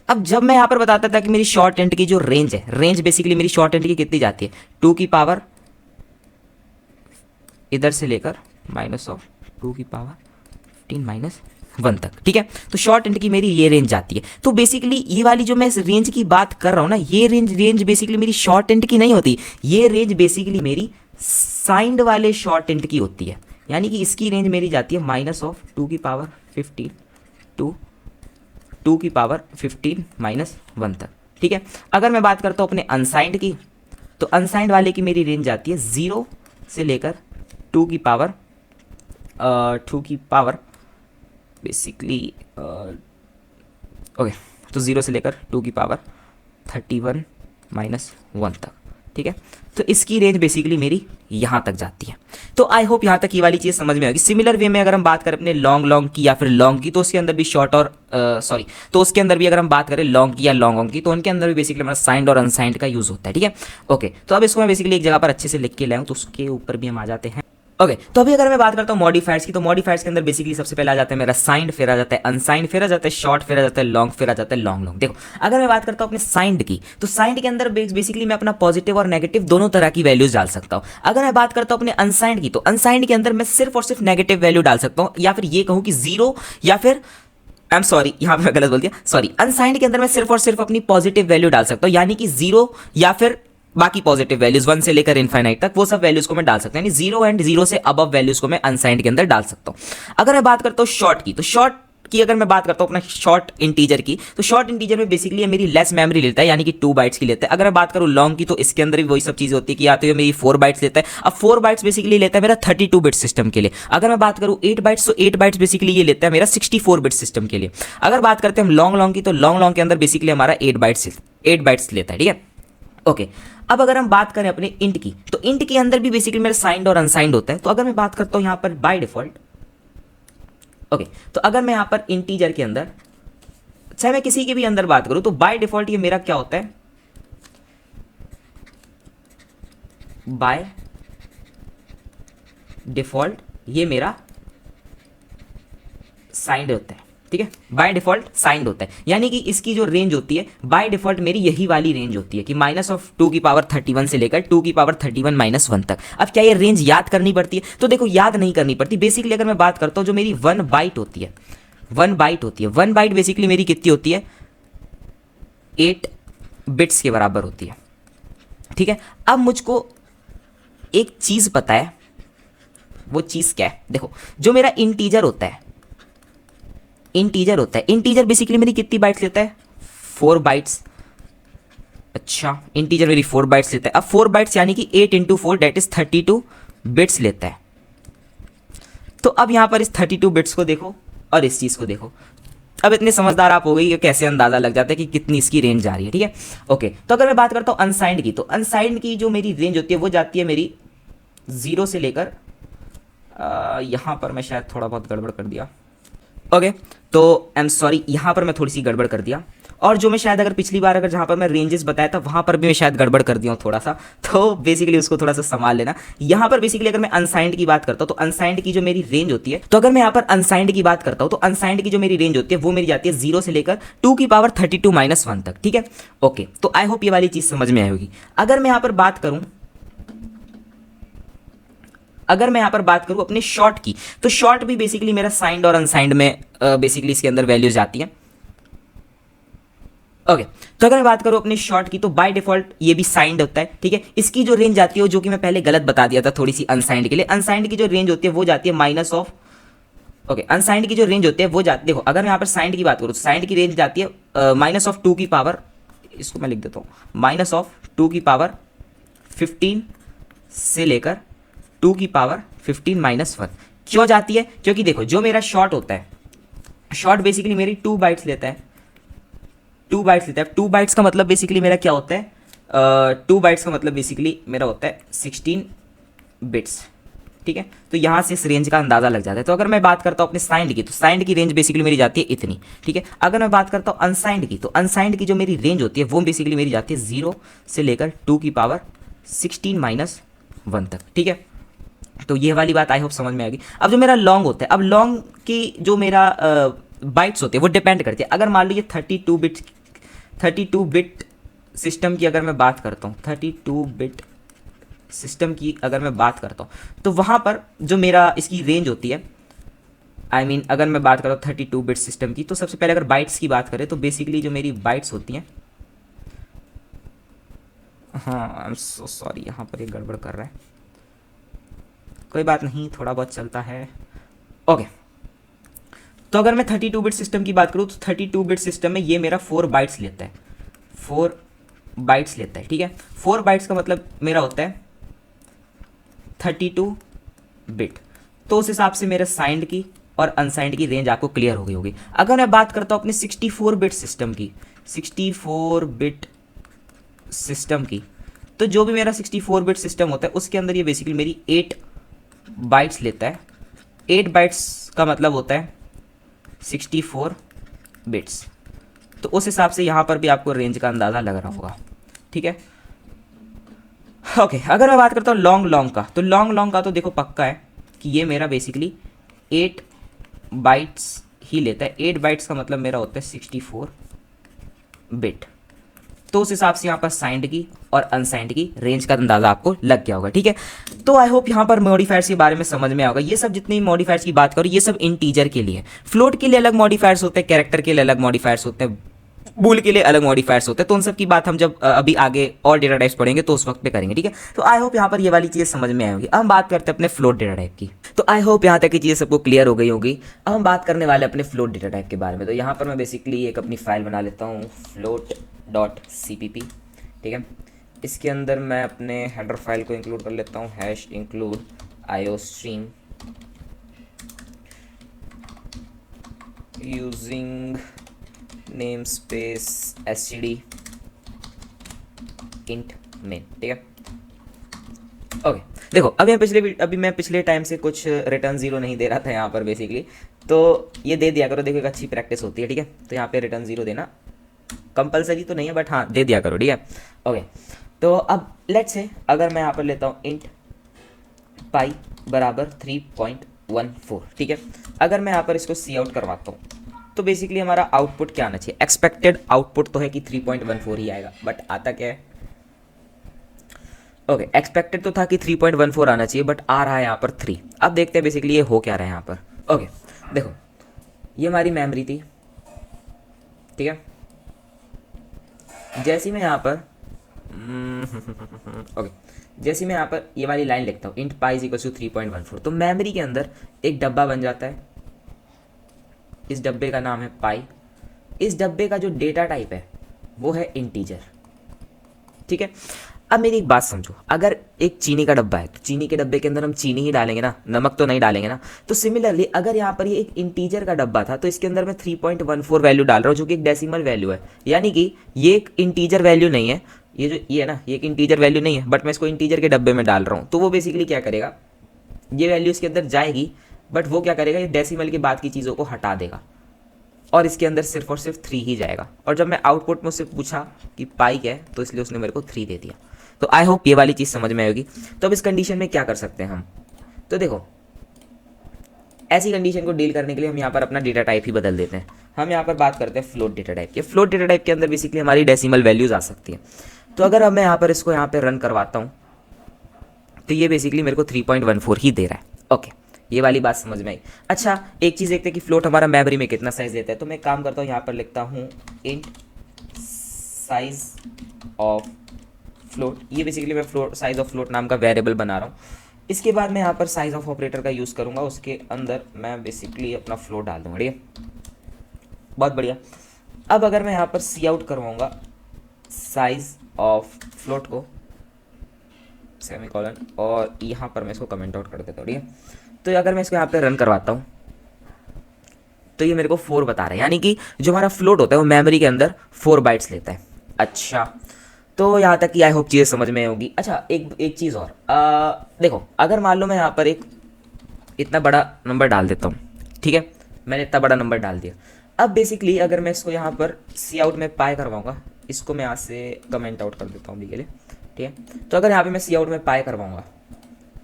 अब जब मैं यहाँ पर बताता था कि मेरी शॉर्ट एंड की जो रेंज है, रेंज बेसिकली मेरी शॉर्ट एंड की कितनी जाती है, 2 की पावर इधर से लेकर -2 की पावर 15 -1 तक, ठीक है। तो शॉर्ट एंड की मेरी ये रेंज जाती है। तो बेसिकली ये वाली जो मैं रेंज की बात कर रहा हूँ ना, ये रेंज बेसिकली मेरी शॉर्ट एंड की नहीं होती, ये रेंज बेसिकली मेरी साइंड वाले शॉर्ट एंड की होती है। यानी कि इसकी रेंज मेरी जाती है -2 की पावर 15 टू 2 की पावर 15 -1 तक, ठीक है। अगर मैं बात करता हूँ अपने अनसाइंड की, तो अनसाइंड वाले की मेरी रेंज जाती है 0 से लेकर 2 की पावर बेसिकली ओके, तो 0 से लेकर 2 की पावर 31 -1 तक, ठीक है। तो इसकी रेंज बेसिकली मेरी यहाँ तक जाती है। तो आई होप यहाँ तक ये वाली चीज़ समझ में आएगी। सिमिलर वे में अगर हम बात करें अपने लॉन्ग की या फिर लॉन्ग की, तो उसके अंदर भी शॉर्ट और तो उसके अंदर भी अगर हम बात करें लॉन्ग की या लॉन्ग की, तो उनके अंदर भी बेसिकली हमारा साइंड और अनसाइंड का यूज़ होता है, ठीक है। ओके, तो अब इसको मैं बेसिकली एक जगह पर अच्छे से लिख के लाऊं, तो उसके ऊपर भी हम आ जाते हैं। ओके, तो अभी अगर मैं बात करता हूँ मॉडिफायर्स की, तो मॉडिफायर्स के अंदर बेसिकली सबसे पहले आ जाता है मेरा साइंड, फिर आ जाता है अनसाइंड, फिर आ जाता है शॉर्ट, फिर आ जाता है लॉन्ग, फिर आ जाता है लॉन्ग। देखो, अगर मैं बात करता हूँ अपने साइंड की, तो साइंड के अंदर बेसिकली मैं अपना पॉजिटिव और नेगेटिव दोनों तरह की वैल्यूज डाल सकता हूँ। अगर मैं बात करता हूँ अपने अनसाइंड की, तो अनसाइंड के अंदर मैं सिर्फ और सिर्फ नेगेटिव वैल्यू डाल सकता हूँ, या फिर ये कहूँ कि 0, या फिर आई एम सॉरी, यहाँ पे मैं गलत बोल दिया, सॉरी। अनसाइंड के अंदर मैं सिर्फ और सिर्फ अपनी पॉजिटिव वैल्यू डाल सकता हूँ, यानी कि 0 या फिर बाकी पॉजिटिव वैल्यूज 1 से लेकर इनफाइनाइट तक, वो सब वैल्यूज को मैं डाल सकता हूँ, यानी 0 एंड 0 से अबव वैल्यूज को मैं अनसाइंड के अंदर डाल सकता हूँ। अगर मैं बात करता हूँ शॉर्ट की, तो शॉर्ट की अगर मैं बात करता हूँ अपना शॉर्ट इंटीजर की, तो शॉर्ट इंटीजर में बेसिकली ये मेरी लेस मेमोरी लेता है, यानी कि 2 बाइट्स की लेता है। अगर मैं बात करूँ लॉन्ग की, तो इसके अंदर भी वही सब चीज़ होती है कि या तो ये मेरी 4 बाइट्स लेता है। अब 4 बाइट्स बेसिकली लेता है मेरा 32 बिट सिस्टम के लिए। अगर मैं बात करूँ 8 बाइट्स, तो 8 बाइट्स बेसिकली ये लेता है मेरा 64 बिट सिस्टम के लिए। अगर बात करते हैं हम लॉन्ग की, तो लॉन्ग के अंदर बेसिकली हमारा 8 बाइट्स लेता है, ठीक है। ओके, अब अगर हम बात करें अपने इंट की, तो इंट के अंदर भी बेसिकली मेरा साइंड और अनसाइंड होता है। तो अगर मैं बात करता हूं यहां पर बाय डिफॉल्ट, ओके, तो अगर मैं यहां पर इंटीजर के अंदर, चाहे मैं किसी के भी अंदर बात करूं, तो बाय डिफॉल्ट ये मेरा क्या होता है, बाय डिफॉल्ट ये मेरा साइंड होता है, ठीक है। बाय डिफॉल्ट साइंड होता है, यानी कि इसकी जो रेंज होती है बाय डिफॉल्ट मेरी यही वाली रेंज होती है कि -2 की पावर 31 से लेकर 2 की पावर 31 -1 तक। अब क्या ये रेंज याद करनी पड़ती है? तो देखो, याद नहीं करनी पड़ती। बेसिकली अगर मैं बात करता हूँ, जो मेरी 1 बाइट होती है, 1 बाइट बेसिकली मेरी कितनी होती है, 8 बिट्स के बराबर होती है, ठीक है। अब मुझको एक चीज पता है, वो चीज क्या है? देखो, जो मेरा इंटीजर होता है, इंटीजर बेसिकली मेरी कितनी बाइट्स लेता है, 4 बाइट्स। अच्छा, इंटीजर मेरी 4 बाइट्स लेता है। अब 4 बाइट्स यानी कि 8 × 4 दैट इज 32 बिट्स लेता है। तो अब यहां पर इस 32 बिट्स को देखो और इस चीज को देखो। अब इतने समझदार आप हो गई कि कैसे अंदाजा लग जाता है कि कितनी इसकी रेंज जा रही है, ठीक है। ओके, तो अगर मैं बात करता हूं अनसाइंड की, तो अनसाइंड की जो मेरी रेंज होती है वो जाती है मेरी 0 से लेकर, यहां पर मैं शायद थोड़ा बहुत गड़बड़ कर दिया। ओके, तो आई एम सॉरी, यहाँ पर मैं थोड़ी सी गड़बड़ कर दिया। और जो मैं शायद अगर पिछली बार अगर जहाँ पर मैं रेंजेस बताया था, वहाँ पर भी मैं शायद गड़बड़ कर दिया हूँ थोड़ा सा, तो बेसिकली उसको थोड़ा सा संभाल लेना। यहाँ पर बेसिकली अगर मैं अनसाइंड की बात करता हूँ, तो अनसाइंड की जो मेरी रेंज होती है, तो अगर मैं यहाँ पर अनसाइंड की बात करता हूँ, तो अनसाइंड की जो मेरी रेंज होती है वो मेरी जाती है 0 से लेकर 2 की पावर 32 -1 तक, ठीक है। ओके, तो आई होप ये वाली चीज़ समझ में आई होगी। अगर मैं यहाँ पर बात करूँ अपने शॉर्ट की, तो शॉर्ट भी बेसिकली मेरा साइंड और अनसाइंड में बेसिकली इसके अंदर वैल्यूज आती हैं। ओके, तो अगर मैं बात करूं अपने शॉर्ट की, तो बाय डिफॉल्ट ये भी साइंड होता है, ठीक है। इसकी जो रेंज आती है, जो कि मैं पहले गलत बता दिया था थोड़ी सी अनसाइंड के लिए, अनसाइंड की जो रेंज होती है वो जाती है अनसाइंड की जो रेंज होती है वो जाती, देखो अगर मैं यहाँ पर साइंड की बात करूँ, तो साइंड की रेंज जाती है -2 की पावर, इसको मैं लिख देता हूँ, -2 की पावर 15 से लेकर 2 की पावर 15 -1। क्यों जाती है? क्योंकि देखो, जो मेरा शॉर्ट होता है, शॉर्ट बेसिकली मेरी 2 बाइट्स लेता है। 2 बाइट्स का मतलब बेसिकली मेरा क्या होता है, 2 बाइट्स का मतलब बेसिकली मेरा होता है 16 बिट्स, ठीक है। तो यहाँ से इस रेंज का अंदाजा लग जाता है। तो अगर मैं बात करता हूँ अपने साइंड की, तो साइंड की रेंज बेसिकली मेरी जाती है इतनी, ठीक है। अगर मैं बात करता हूँ अनसाइंड की, तो अनसाइंड की जो मेरी रेंज होती है वो बेसिकली मेरी जाती है 0 से लेकर 2 की पावर 16 -1 तक, ठीक है। तो ये वाली बात आई होप समझ में आएगी। अब जो मेरा लॉन्ग होता है, अब लॉन्ग की जो मेरा बाइट्स होते हैं वो डिपेंड करती है। अगर मान लो ये 32 बिट्स 32 बिट सिस्टम की अगर मैं बात करता हूँ, 32 बिट सिस्टम की अगर मैं बात करता हूँ, तो वहाँ पर जो मेरा इसकी रेंज होती है, अगर मैं बात करूँ 32 बिट सिस्टम की, तो सबसे पहले अगर बाइट्स की बात करें तो बेसिकली जो मेरी बाइट्स होती हैं, हाँ आई एम सो सॉरी, यहाँ पर ये गड़बड़ कर रहा है, कोई बात नहीं, थोड़ा बहुत चलता है। ओके, तो अगर मैं 32 बिट सिस्टम की बात करूँ तो 32 बिट सिस्टम में ये मेरा 4 बाइट्स लेता है, 4 बाइट्स लेता है, ठीक है। 4 बाइट्स का मतलब मेरा होता है 32 बिट। तो उस हिसाब से मेरे साइंड की और अनसाइंड की रेंज आपको क्लियर हो गई होगी। अगर मैं बात करता हूँ अपने 64 बिट सिस्टम की, 64 बिट सिस्टम की, तो जो भी मेरा 64 बिट सिस्टम होता है उसके अंदर ये बेसिकली मेरी 8 बाइट्स लेता है। 8 बाइट्स का मतलब होता है 64 बिट्स। तो उस हिसाब से यहाँ पर भी आपको रेंज का अंदाज़ा लग रहा होगा, ठीक है। ओके, अगर मैं बात करता हूँ लॉन्ग का, तो लॉन्ग का तो देखो पक्का है कि ये मेरा बेसिकली 8 बाइट्स ही लेता है। 8 बाइट्स का मतलब मेरा होता है 64 बिट। तो उस हिसाब से यहाँ पर साइंड की और अनसाइंड की रेंज का अंदाजा आपको लग गया होगा, ठीक है। तो आई होप यहाँ पर मॉडिफायर्स के बारे में समझ में आएगा। ये सब जितनी मॉडिफायर्स की बात करो ये सब इंटीजर के लिए, फ्लोट के लिए अलग मॉडिफायर्स होते हैं, कैरेक्टर के लिए अलग मॉडिफायर्स होते हैं, बूल के लिए अलग मॉडिफायर्स होते हैं। तो उन सब की बात हम जब अभी आगे और डेटा टाइप्स पढ़ेंगे तो उस वक्त पे करेंगे, ठीक है। तो आई होप यहाँ पर ये वाली चीज़ें समझ में आएगी। अब हम बात करते हैं अपने फ्लोट डेटा टाइप की। तो आई होप यहाँ तक की चीज़ें सबको क्लियर हो गई होगी। अब हम बात करने वाले अपने फ्लोट डेटा टाइप के बारे में। तो यहाँ पर मैं बेसिकली एक अपनी फाइल बना लेता हूँ float.cpp, ठीक है। इसके अंदर मैं अपने हेडर फाइल को इंक्लूड कर लेता हूँ, #include iostream using name space std int main, ठीक है। ओके, देखो अभी मैं पिछले टाइम से कुछ रिटर्न जीरो नहीं दे रहा था यहाँ पर बेसिकली, तो ये दे दिया करो, देखो एक अच्छी प्रैक्टिस होती है, ठीक है। तो यहाँ पे रिटर्न जीरो देना कंपलसरी तो नहीं है, बट हाँ दे दिया करो, ठीक है। ओके, तो अब लेट्स से अगर मैं यहाँ पर लेता हूँ int पाई बराबर 3.14, ठीक है। अगर मैं यहाँ पर इसको सी आउट करवाता हूँ तो बेसिकली हमारा आउटपुट क्या आना चाहिए। एक्सपेक्टेड आउटपुट तो है कि 3.14 ही आएगा, बट आता क्या है, ओके, एक्सपेक्टेड तो था कि 3.14 आना चाहिए, बट आ रहा है यहाँ पर 3। अब देखते हैं बेसिकली ये हो क्या रहा है यहाँ पर। ओके, देखो ये हमारी मेमोरी थी, ठीक है। जैसे मैं यहाँ पर ओके, जैसे मैं यहाँ पर ये वाली लाइन लिखता हूँ int pi is equal to 3.14, तो मेमोरी के अंदर एक डब्बा बन जाता है। इस डब्बे का नाम है पाई। इस डब्बे का जो डेटा टाइप है वो है इंटीजर, ठीक है। अब मेरी एक बात समझो, अगर एक चीनी का डब्बा है तो चीनी के डब्बे के अंदर हम चीनी ही डालेंगे ना, नमक तो नहीं डालेंगे ना। तो सिमिलरली अगर यहाँ पर ये एक इंटीजर का डब्बा था तो इसके अंदर मैं 3.14 वैल्यू डाल रहा हूँ, जो कि एक डेसिमल वैल्यू है, यानी कि ये एक इंटीजर वैल्यू नहीं है। ये है ना, ये एक इंटीजर वैल्यू नहीं है, बट मैं इसको इंटीजर के डब्बे में डाल रहा हूँ। तो वो बेसिकली क्या करेगा, ये वैल्यू इसके अंदर जाएगी, बट वो क्या करेगा, ये डेसिमल के बाद की चीज़ों को हटा देगा और इसके अंदर सिर्फ और सिर्फ 3 ही जाएगा। और जब मैं आउटपुट में उससे पूछा कि पाई क्या है, तो इसलिए उसने मेरे को 3 दे दिया। तो आई होप ये वाली चीज़ समझ में आएगी। तो अब इस कंडीशन में क्या कर सकते हैं हम, तो देखो ऐसी कंडीशन को डील करने के लिए हम यहाँ पर अपना डेटा टाइप ही बदल देते हैं। हम यहाँ पर बात करते हैं फ्लोट डेटा टाइप की। फ्लोट डेटा टाइप के अंदर बेसिकली हमारी डेसिमल वैल्यूज आ सकती हैं। तो अगर अब मैं यहाँ पर इसको यहाँ पर रन करवाता हूँ तो ये बेसिकली मेरे को 3.14 ही दे रहा है। ओके, ये वाली बात समझ में आई। अच्छा, एक चीज़ देखते हैं कि फ्लोट हमारा मेमोरी में कितना साइज देता है। तो मैं काम करता हूँ, यहाँ पर लिखता हूँ इंट साइज ऑफ फ्लोट। ये बेसिकली मैं फ्लोट साइज ऑफ फ्लोट नाम का वेरिएबल बना रहा हूँ। इसके बाद मैं यहाँ पर साइज ऑफ ऑपरेटर का यूज़ करूँगा, उसके अंदर मैं बेसिकली अपना फ्लोट डाल दूँगा, ठीक है। बहुत बढ़िया। अब अगर मैं यहाँ पर सी आउट करवाऊँगा साइज ऑफ फ्लोट को, सेमीकोलन, और यहाँ पर मैं इसको कमेंट आउट कर देता हूँ, ठीक है। तो अगर मैं इसको यहाँ पे रन करवाता हूँ तो ये मेरे को 4 बता रहा है, यानी कि जो हमारा फ्लोट होता है वो मेमोरी के अंदर 4 बाइट्स लेता है। अच्छा, तो यहाँ तक कि आई होप चीज़ें समझ में होगी। अच्छा, एक चीज़ और, देखो अगर मान लो मैं यहाँ पर एक इतना बड़ा नंबर डाल देता हूँ, ठीक है, मैंने इतना बड़ा नंबर डाल दिया। अब बेसिकली अगर मैं इसको यहाँ पर सी आउट में पाई करवाऊँगा, इसको मैं यहाँ से कमेंट आउट कर देता हूँ अभी के लिए, ठीक है। तो अगर यहाँ पर मैं सी आउट में पाई करवाऊँगा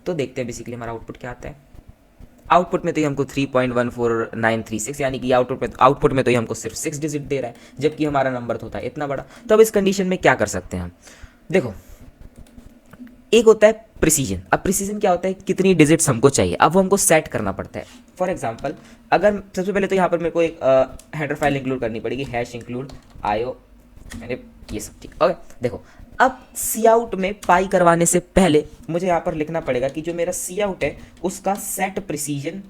तो देखते हैं बेसिकली हमारा आउटपुट क्या आता है। आउटपुट में तो ये हमको 3.14936 यानी कि आउटपुट में तो ये हमको सिर्फ 6 डिजिट दे रहा है, जबकि हमारा नंबर तो था इतना बड़ा। तो अब इस कंडीशन में क्या कर सकते हैं हम, देखो एक होता है प्रिसीजन। अब प्रिसीजन क्या होता है, कितनी डिजिट्स हमको चाहिए, अब वो हमको सेट करना पड़ता है। फॉर एग्जांपल अगर सबसे पहले तो यहाँ पर मेरे को एक हेडर फाइल इंक्लूड करनी पड़ेगी, हैश इंक्लूड आयो, मैंने ये सब ठीक। ओके देखो, अब सी आउट में पाई करवाने से पहले मुझे यहाँ पर लिखना पड़ेगा कि जो मेरा सी आउट है उसका set precision,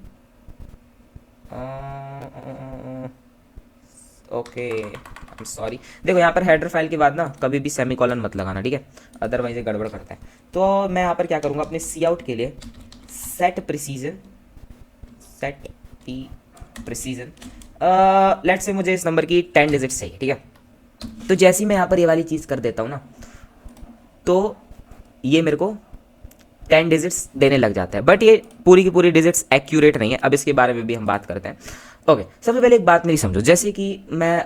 okay I am sorry, देखो यहाँ पर हेडर फाइल के बाद ना कभी भी सेमीकोलन मत लगाना, ठीक है, अदरवाइज ये गड़बड़ करता है। तो मैं यहाँ पर क्या करूँगा, अपने सी आउट के लिए set precision, set P precision, let's say मुझे इस नंबर की 10 डिजिट्स चाहिए, ठीक है। तो जैसे ही मैं यहाँ पर ये वाली चीज़ कर देता हूँ ना, तो ये मेरे को 10 डिजिट्स देने लग जाता है, बट ये पूरी की पूरी डिजिट्स एक्यूरेट नहीं है। अब इसके बारे में भी हम बात करते हैं। ओके सबसे पहले एक बात मेरी समझो, जैसे कि मैं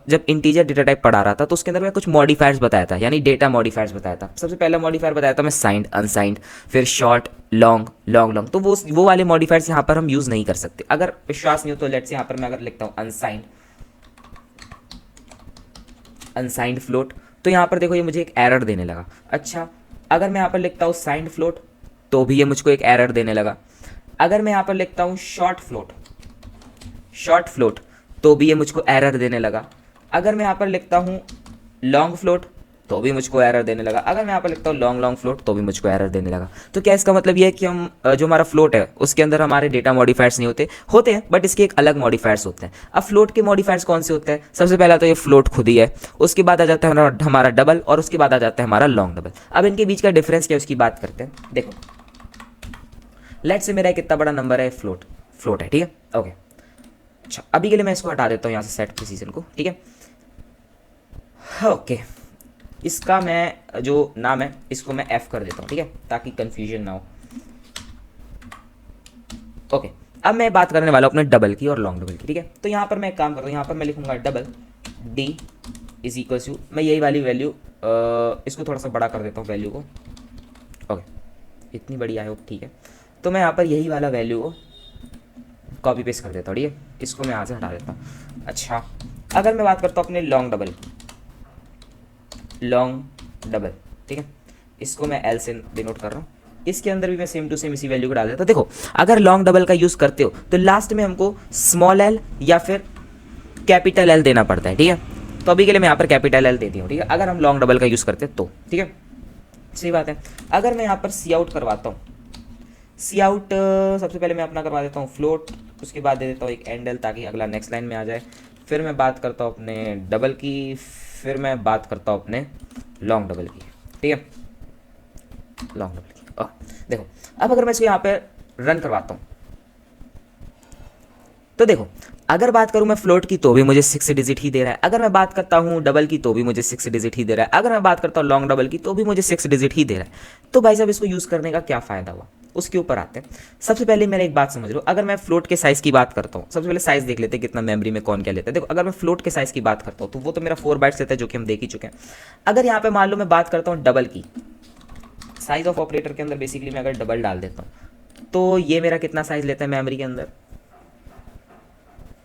जब इंटीजर डेटा टाइप पढ़ा रहा था तो उसके अंदर मैं कुछ मॉडिफायर्स बताया था, यानी डेटा मॉडिफायर्स बताया था। सबसे पहला मॉडिफायर बताया था मैं साइंड, अनसाइंड, फिर शॉर्ट, लॉन्ग, लॉन्ग लॉन्ग। तो वो वाले मॉडिफायर्स यहाँ पर हम यूज़ नहीं कर सकते। अगर विश्वास नहीं हो तो लेट्स यहाँ पर मैं अगर लिखता हूँ अनसाइंड, अनसाइंड फ्लोट, तो यहाँ पर देखो ये मुझे एक एरर देने लगा। अच्छा अगर मैं यहाँ पर लिखता हूँ साइंड फ्लोट तो भी ये मुझको एक एरर देने लगा। अगर मैं यहाँ पर लिखता हूँ शॉर्ट फ्लोट, शॉर्ट फ्लोट, तो भी ये मुझको एरर देने लगा। अगर मैं यहाँ पर लिखता हूँ लॉन्ग फ्लोट तो भी मुझको एरर देने लगा। अगर मैं यहाँ पर लिखता हूँ लॉन्ग लॉन्ग फ्लोट तो भी मुझको एरर देने लगा। तो क्या इसका मतलब ये है कि हम जो हमारा फ्लोट है उसके अंदर हमारे डेटा मॉडिफायर्स नहीं होते, होते हैं बट इसके एक अलग मॉडिफायर्स होते हैं। अब फ्लोट के मॉडिफायर्स कौन से होते हैं, सबसे पहला तो ये फ्लोट खुद ही है, उसके बाद आ जाता है हमारा डबल, और उसके बाद आ जाता है हमारा लॉन्ग डबल। अब इनके बीच का डिफरेंस क्या है उसकी बात करते हैं। देखो लेट्स से मेरा कितना बड़ा नंबर है, फ्लोट, फ्लोट है, ठीक है, ओके। अच्छा अभी के लिए मैं इसको हटा देता हूँ यहाँ से सेट प्रिसीजन को, ठीक है, ओके। इसका मैं जो नाम है इसको मैं एफ कर देता हूँ, ठीक है, ताकि कंफ्यूजन ना हो। ओके अब मैं बात करने वाला हूँ अपने डबल की और लॉन्ग डबल की, ठीक है। तो यहाँ पर मैं एक काम करता हूँ, यहाँ पर मैं लिखूंगा double D is equal to, मैं यही वाली वैल्यू इसको थोड़ा सा बड़ा कर देता हूँ वैल्यू को, ओके इतनी बड़ी आई होप, ठीक है। तो मैं यहाँ पर यही वाला वैल्यू को कॉपी पेस्ट कर देता हूँ, ठीक है, इसको मैं यहाँ से हटा देता हूँ। अच्छा अगर मैं बात करता हूँ अपने लॉन्ग डबल, लॉन्ग डबल, ठीक है, इसको मैं एल से डिनोट कर रहा हूँ। इसके अंदर भी मैं सेम टू सेम इसी वैल्यू को डाल देता हूँ। देखो अगर लॉन्ग डबल का यूज़ करते हो तो लास्ट में हमको स्मॉल एल या फिर कैपिटल एल देना पड़ता है, ठीक है। तो अभी के लिए मैं यहाँ पर कैपिटल एल देती हूँ, ठीक है, अगर हम लॉन्ग डबल का यूज़ करते हैं तो, ठीक है, सही बात है। अगर मैं यहाँ पर सी आउट करवाता हूँ, सी आउट सबसे पहले मैं अपना करवा देता हूँ फ्लोट, उसके बाद दे देता हूँ एक एंडल ताकि अगला नेक्स्ट लाइन में आ जाए। फिर मैं बात करता हूँ अपने डबल की, फिर मैं बात करता हूँ अपने लॉन्ग डबल की, ठीक है, लॉन्ग डबल की। देखो अब अगर मैं इसको यहाँ पे रन करवाता हूँ तो देखो अगर बात करूँ मैं फ्लोट की तो भी मुझे 6 डिजिट ही दे रहा है, अगर मैं बात करता हूँ डबल की तो भी मुझे 6 डिजिट ही दे रहा है, अगर मैं बात करता हूँ लॉन्ग डबल की तो भी मुझे 6 डिजिट ही दे रहा है। तो भाई साहब इसको यूज़ करने का क्या फ़ायदा हुआ, उसके ऊपर आते हैं। सबसे पहले मेरा एक बात समझ लो, अगर मैं फ्लोट के साइज़ की बात करता हूँ, सबसे पहले साइज़ देख लेते हैं कितना मेमोरी में कौन क्या लेता है। देखो अगर मैं फ्लोट के साइज़ की बात करता हूँ तो वो तो मेरा 4 बाइट्स लेता है, जो कि हम देख ही चुके हैं। अगर यहाँ पे मान लो मैं बात करता हूँ डबल की, साइज़ ऑफ ऑपरेटर के अंदर बेसिकली मैं अगर डबल डाल देता हूँ तो ये मेरा कितना साइज़ लेता है मेमोरी के अंदर,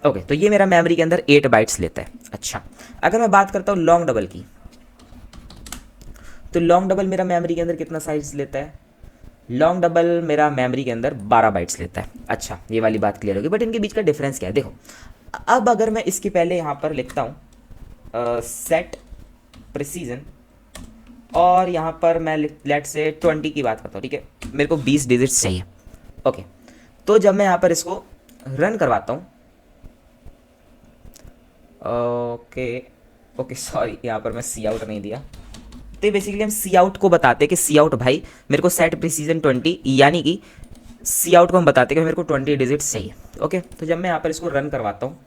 ओके तो ये मेरा मेमोरी के अंदर 8 बाइट्स लेता है। अच्छा अगर मैं बात करता हूँ लॉन्ग डबल की, तो लॉन्ग डबल मेरा मेमोरी के अंदर कितना साइज लेता है, लॉन्ग डबल मेरा मेमोरी के अंदर 12 बाइट्स लेता है। अच्छा ये वाली बात क्लियर होगी, बट इनके बीच का डिफरेंस क्या है। देखो अब अगर मैं इसके पहले यहाँ पर लिखता हूँ सेट प्रिसीजन, और यहाँ पर मैं लेट से 20 की बात करता हूँ, ठीक है, मेरे को 20 डिजिट्स चाहिए, ओके। तो जब मैं यहाँ पर इसको रन करवाता हूँ, ओके सॉरी यहाँ पर मैं सी आउट नहीं दिया। तो बेसिकली हम सी आउट को बताते हैं कि सी आउट भाई मेरे को सेट प्रिसीजन 20, यानी कि सी आउट को हम बताते हैं कि मेरे को 20 डिजिट्स चाहिए, ओके। तो जब मैं यहाँ पर इसको रन करवाता हूँ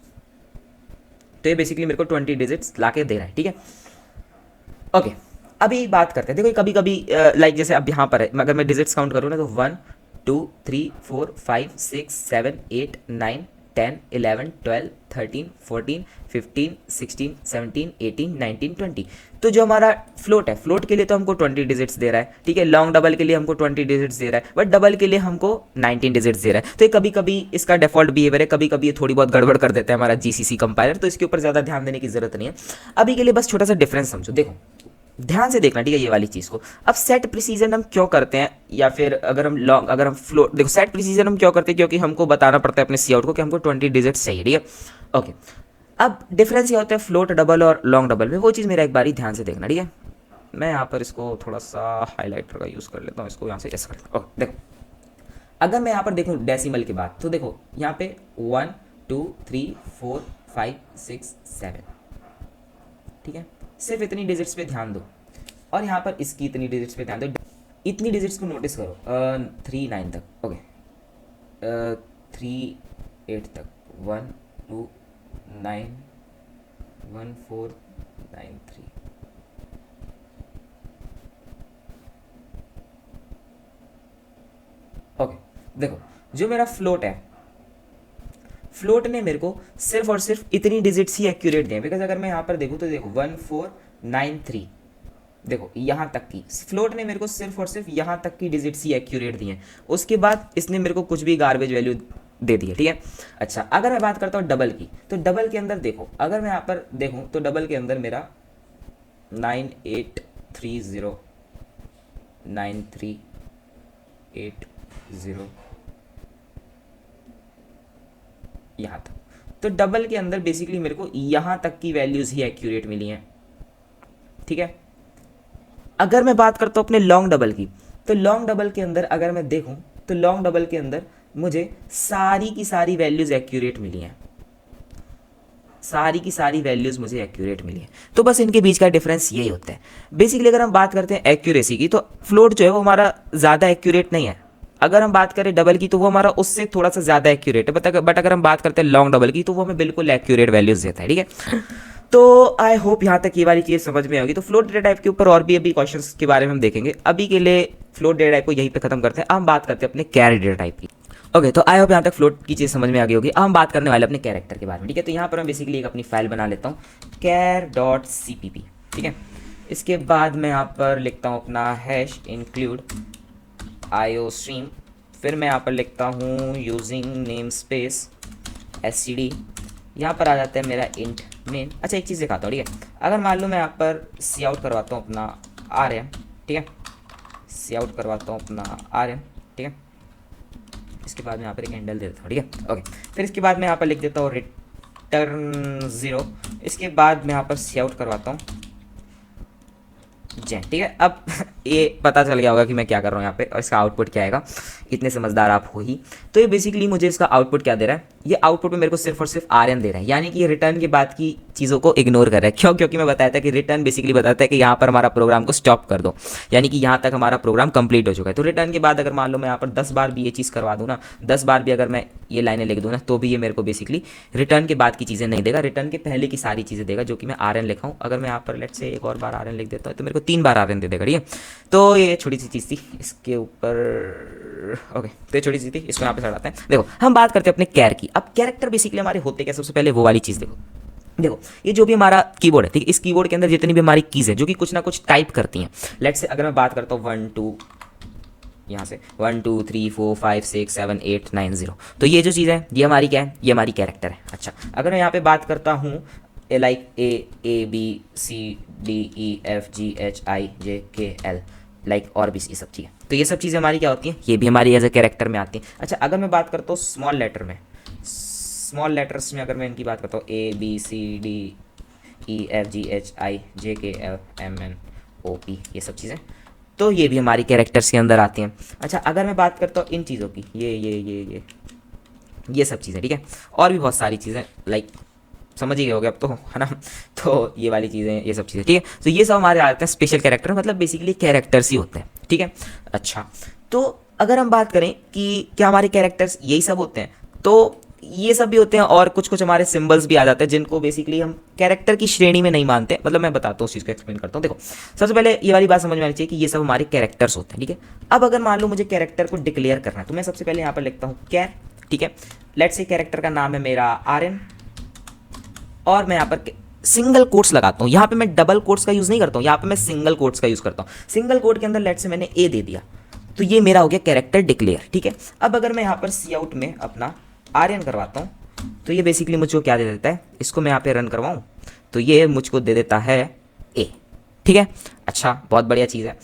तो ये बेसिकली मेरे को 20 डिजिट्स ला के दे रहा है, ठीक है, ओके। अभी बात करते हैं, देखो कभी कभी लाइक जैसे अब यहाँ पर है, अगर मैं डिजिट्स काउंट करूँ ना तो 1 2 3 4 5 6 7 8 9 10, 11, 12, 13, 14, 15, 16, 17, 18, 19, 20। तो जो हमारा फ्लोट है, फ्लोट के लिए तो हमको 20 डिजिट्स दे रहा है, ठीक है। लॉन्ग डबल के लिए हमको 20 डिजिट्स दे रहा है, बट डबल के लिए हमको 19 डिजिट्स दे रहा है। तो ये कभी कभी इसका डिफॉल्ट बिहेवियर है, कभी कभी ये थोड़ी बहुत गड़बड़ कर देता है हमारा जीसीसी कंपाइलर, तो इसके ऊपर ज़्यादा ध्यान देने की जरूरत नहीं है। अभी के लिए बस छोटा सा डिफरेंस समझो, देखो ध्यान से देखना, ठीक है, ये वाली चीज़ को। अब सेट प्रिसीजन हम क्यों करते हैं, या फिर अगर हम फ्लोट, देखो सेट प्रिसीजन हम क्यों करते हैं, क्योंकि हमको बताना पड़ता है अपने सी आउट को कि हमको 20 डिजिट्स चाहिए, ठीक है। ओके, अब डिफरेंस ये होता है फ्लोट डबल और लॉन्ग डबल में, वो चीज़ मेरा एक बारी ध्यान से देखना, ठीक है। मैं यहाँ पर इसको थोड़ा सा हाईलाइटर का यूज़ कर लेता हूँ, इसको यहाँ से ऐसा कर लेता हूँ। ओके, देखो अगर मैं यहाँ पर देखूँ डेसिमल के बाद, तो देखो यहाँ पे 1 2 3 4 5 6 7, ठीक है। सिर्फ इतनी डिजिट्स पे ध्यान दो, और यहाँ पर इसकी इतनी डिजिट्स पे ध्यान दो। इतनी डिजिट्स को नोटिस करो, 3 9 तक, ओके, 3 8 तक, 1 2 9 1 4 9 3। ओके, देखो जो मेरा फ्लोट है, फ्लोट ने मेरे को सिर्फ और सिर्फ इतनी डिजिट्स ही एक्यूरेट दिए, बिकॉज अगर मैं यहाँ पर देखूँ तो देखो 1 4 9 3, देखो यहाँ तक की फ्लोट ने मेरे को सिर्फ और सिर्फ यहाँ तक की डिजिट्स ही एक्यूरेट दी हैं। उसके बाद इसने मेरे को कुछ भी गार्बेज वैल्यू दे दी है, ठीक है। अच्छा, अगर मैं बात करता हूँ डबल की, तो डबल के अंदर देखो, अगर मैं यहाँ पर देखूँ तो डबल के अंदर मेरा 9 8 3 0 9 3 8 0 यहाँ तक, तो डबल के अंदर बेसिकली मेरे को यहाँ तक की वैल्यूज़ ही एक्यूरेट मिली हैं, ठीक है। अगर मैं बात करता हूँ अपने लॉन्ग डबल की, तो लॉन्ग डबल के अंदर अगर मैं देखूँ तो लॉन्ग डबल के अंदर मुझे सारी की सारी वैल्यूज़ एक्यूरेट मिली हैं, सारी की सारी वैल्यूज़ मुझे एक्यूरेट मिली है। तो बस इनके बीच का डिफरेंस यही होता है बेसिकली। अगर हम बात करते हैं एक्यूरेसी की, तो फ्लोट जो है वो हमारा ज़्यादा एक्यूरेट नहीं है। अगर हम बात करें डबल की, तो वो हमारा उससे थोड़ा सा ज़्यादा एक्यूरेट है, बट अगर हम बात करते हैं लॉन्ग डबल की, तो वो हमें बिल्कुल एक्यूरेट वैल्यूज़ देता है, ठीक है। तो आई होप यहाँ तक ये वाली चीज़ समझ में होगी। तो फ्लोट डेटा टाइप के ऊपर और भी अभी क्वेश्चंस के बारे में हम देखेंगे। अभी के लिए फ्लोट डेटा टाइप को यहीं पे खत्म करते हैं। अब हम बात करते हैं अपने कैर डेटा टाइप की। ओके, तो आई होप यहाँ तक फ्लोट की चीज़ समझ में आ गई होगी। अब हम बात करने वाले अपने कैरेक्टर के बारे में, ठीक है। तो यहाँ पर मैं बेसिकली एक अपनी फाइल बना लेता हूँ care.cpp, ठीक है। इसके बाद मैं यहाँ पर लिखता हूँ अपना हैश इंक्लूड iostream, फिर मैं यहाँ पर लिखता हूँ यूजिंग नेम स्पेस std, यहाँ पर आ जाता है मेरा इंट मेन। अच्छा, एक चीज़ दिखाता हूँ, ठीक है। अगर मान लो मैं यहाँ पर सी आउट करवाता हूँ अपना rm, ठीक है, सी आउट करवाता हूँ अपना rm, ठीक है। इसके बाद मैं यहाँ पर एक हैंडल दे देता हूँ, ठीक है। ओके, फिर इसके बाद मैं यहाँ पर लिख देता हूँ रिटर्न 0। इसके बाद मैं यहाँ पर सी आउट करवाता हूँ जैन, ठीक है। अब ये पता चल गया होगा कि मैं क्या कर रहा हूँ यहाँ पे, और इसका आउटपुट क्या आएगा। इतने समझदार आप हो ही। तो ये बेसिकली मुझे इसका आउटपुट क्या दे रहा है, ये आउटपुट में मेरे को सिर्फ और सिर्फ आरएन दे रहा है, यानी कि ये रिटर्न के बाद की चीज़ों को इग्नोर कर रहा है। क्यों? क्योंकि मैं बताया था कि रिटर्न बेसिकली बताता है कि यहाँ पर हमारा प्रोग्राम को स्टॉप कर दो, यानी कि यहाँ तक हमारा प्रोग्राम कंप्लीट हो चुका है। तो रिटर्न के बाद अगर मान लो मैं यहाँ पर 10 बार भी ये चीज़ करवा दूँ ना, 10 बार भी अगर मैं ये लाइनें लिख दूँ ना, तो भी ये मेरे को बेसिकली रिटर्न के बाद की चीज़ें नहीं देगा, रिटर्न के पहले की सारी चीज़ें देगा, जो कि मैं आरएन लिखा हूँ। अगर मैं यहाँ पर लेट से एक और बार आरएन लिख देता हूँ, तो मेरे को 3 बार आरएन दे देगा, ठीक है। तो ये छोटी सी चीज़ थी इसके ऊपर। ओके, तो ये छोटी सी थी, इसको यहाँ पे चढ़ाते हैं। देखो, हम बात करते हैं अपने कैर की। अब कैरेक्टर बेसिकली हमारे होते क्या, सबसे पहले वो वाली चीज़ देखो, ये जो भी हमारा कीबोर्ड है, ठीक है, इस कीबोर्ड के अंदर जितनी भी हमारी कीज़ है जो कि कुछ ना कुछ टाइप करती हैं। लेट्स से अगर मैं बात करता हूँ 1 2, यहाँ से 1 2 3 4 5 6 7 8 9 0, तो ये जो चीज़ है ये हमारी क्या है, ये हमारी कैरेक्टर है। अच्छा, अगर मैं यहाँ पे बात करता हूँ like A B C D E F G H I J K L, like और भी ये सब चीज़ें, तो ये सब चीज़ें हमारी क्या होती हैं, ये भी हमारी एज ए कैरेक्टर में आती हैं। अच्छा, अगर मैं बात करता हूँ स्मॉल लेटर में, स्मॉल लेटर्स में अगर मैं इनकी बात करता हूँ A B C D E F G H I J K L M N O P, ये सब चीज़ें, तो ये भी हमारी कैरेक्टर्स के अंदर आती हैं। अच्छा, अगर मैं बात करता हूँ इन चीज़ों की, ये सब चीज़ें, ठीक है, और भी बहुत सारी चीज़ें, लाइक समझ ही गए होगे अब तो, है ना। तो ये वाली चीज़ें, ये सब चीज़ें, ठीक है। तो ये सब हमारे आते हैं स्पेशल कैरेक्टर, मतलब बेसिकली कैरेक्टर्स ही होते हैं, ठीक है। अच्छा, तो अगर हम बात करें कि क्या हमारे कैरेक्टर्स यही सब होते हैं, तो ये सब भी होते हैं, और कुछ कुछ हमारे सिंबल्स भी आ जाते हैं जिनको बेसिकली हम कैरेक्टर की श्रेणी में नहीं मानते। मतलब मैं बताता हूँ उस चीज़ को, एक्सप्लेन करता हूँ। देखो, सबसे पहले ये वाली बात समझ में आनी चाहिए कि ये सब हमारे कैरेक्टर्स होते हैं, ठीक है। अब अगर मान लो मुझे कैरेक्टर को डिक्लेयर करना है, तो मैं सबसे पहले यहाँ पर लिखता हूँ कैर, ठीक है। लेट्स से कैरेक्टर का नाम है मेरा आर्यन और मैं यहाँ पर सिंगल कोट्स लगाता हूँ। यहाँ पे मैं डबल कोट्स का यूज़ नहीं करता हूँ, यहाँ पे मैं सिंगल कोट्स का यूज़ करता हूँ। सिंगल कोट के अंदर लेट्स से मैंने ए दे दिया तो ये मेरा हो गया कैरेक्टर डिक्लेयर, ठीक है। अब अगर मैं यहाँ पर सी आउट में अपना आर्यन करवाता हूँ तो ये बेसिकली मुझको क्या दे देता है, इसको मैं यहाँ पे रन करवाऊँ तो ये मुझको दे देता है ए, ठीक है। अच्छा, बहुत बढ़िया चीज़ है।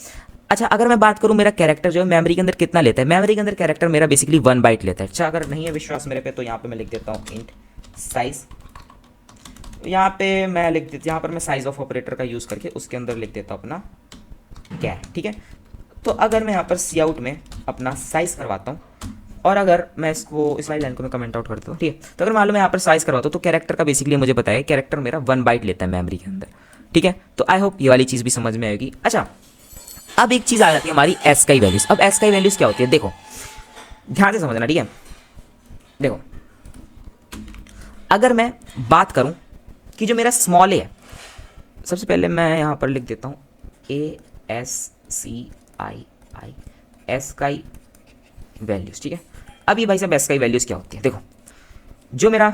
अच्छा, अगर मैं बात करूँ मेरा कैरेक्टर जो है मेमोरी के अंदर कितना लेता है, मेमोरी के अंदर कैरेक्टर मेरा बेसिकली 1 बाइट लेता है। अच्छा, अगर नहीं है विश्वास मेरे पे तो यहाँ पे मैं लिख देता हूँ इंट साइज, यहाँ पे मैं लिख देता, यहाँ पर मैं साइज ऑफ ऑपरेटर का यूज़ करके उसके अंदर लिख देता हूँ अपना क्या, ठीक है। तो अगर मैं यहाँ पर सी आउट में अपना साइज करवाता हूँ और अगर मैं इसको इस वाली लाइन को मैं कमेंट आउट करता हूँ, ठीक है। तो अगर मान लो मैं यहाँ पर साइज करवाता हूँ तो कैरेक्टर का बेसिकली मुझे पता है कैरेक्टर मेरा 1 बाइट लेता है मेमोरी के अंदर, ठीक है। तो आई होप ये वाली चीज़ भी समझ में आएगी। अच्छा, अब एक चीज़ आ जाती है हमारी एसकाई वैल्यूज़। अब एसकाई वैल्यूज़ क्या होती है, देखो ध्यान से समझना, ठीक है। देखो अगर मैं बात करूँ कि जो मेरा स्मॉल ए है, सबसे पहले मैं यहाँ पर लिख देता हूँ ASCII एसकाई वैल्यूज़, ठीक है। अब ये भाई साहब एसकाई वैल्यूज़ क्या होती है, देखो जो मेरा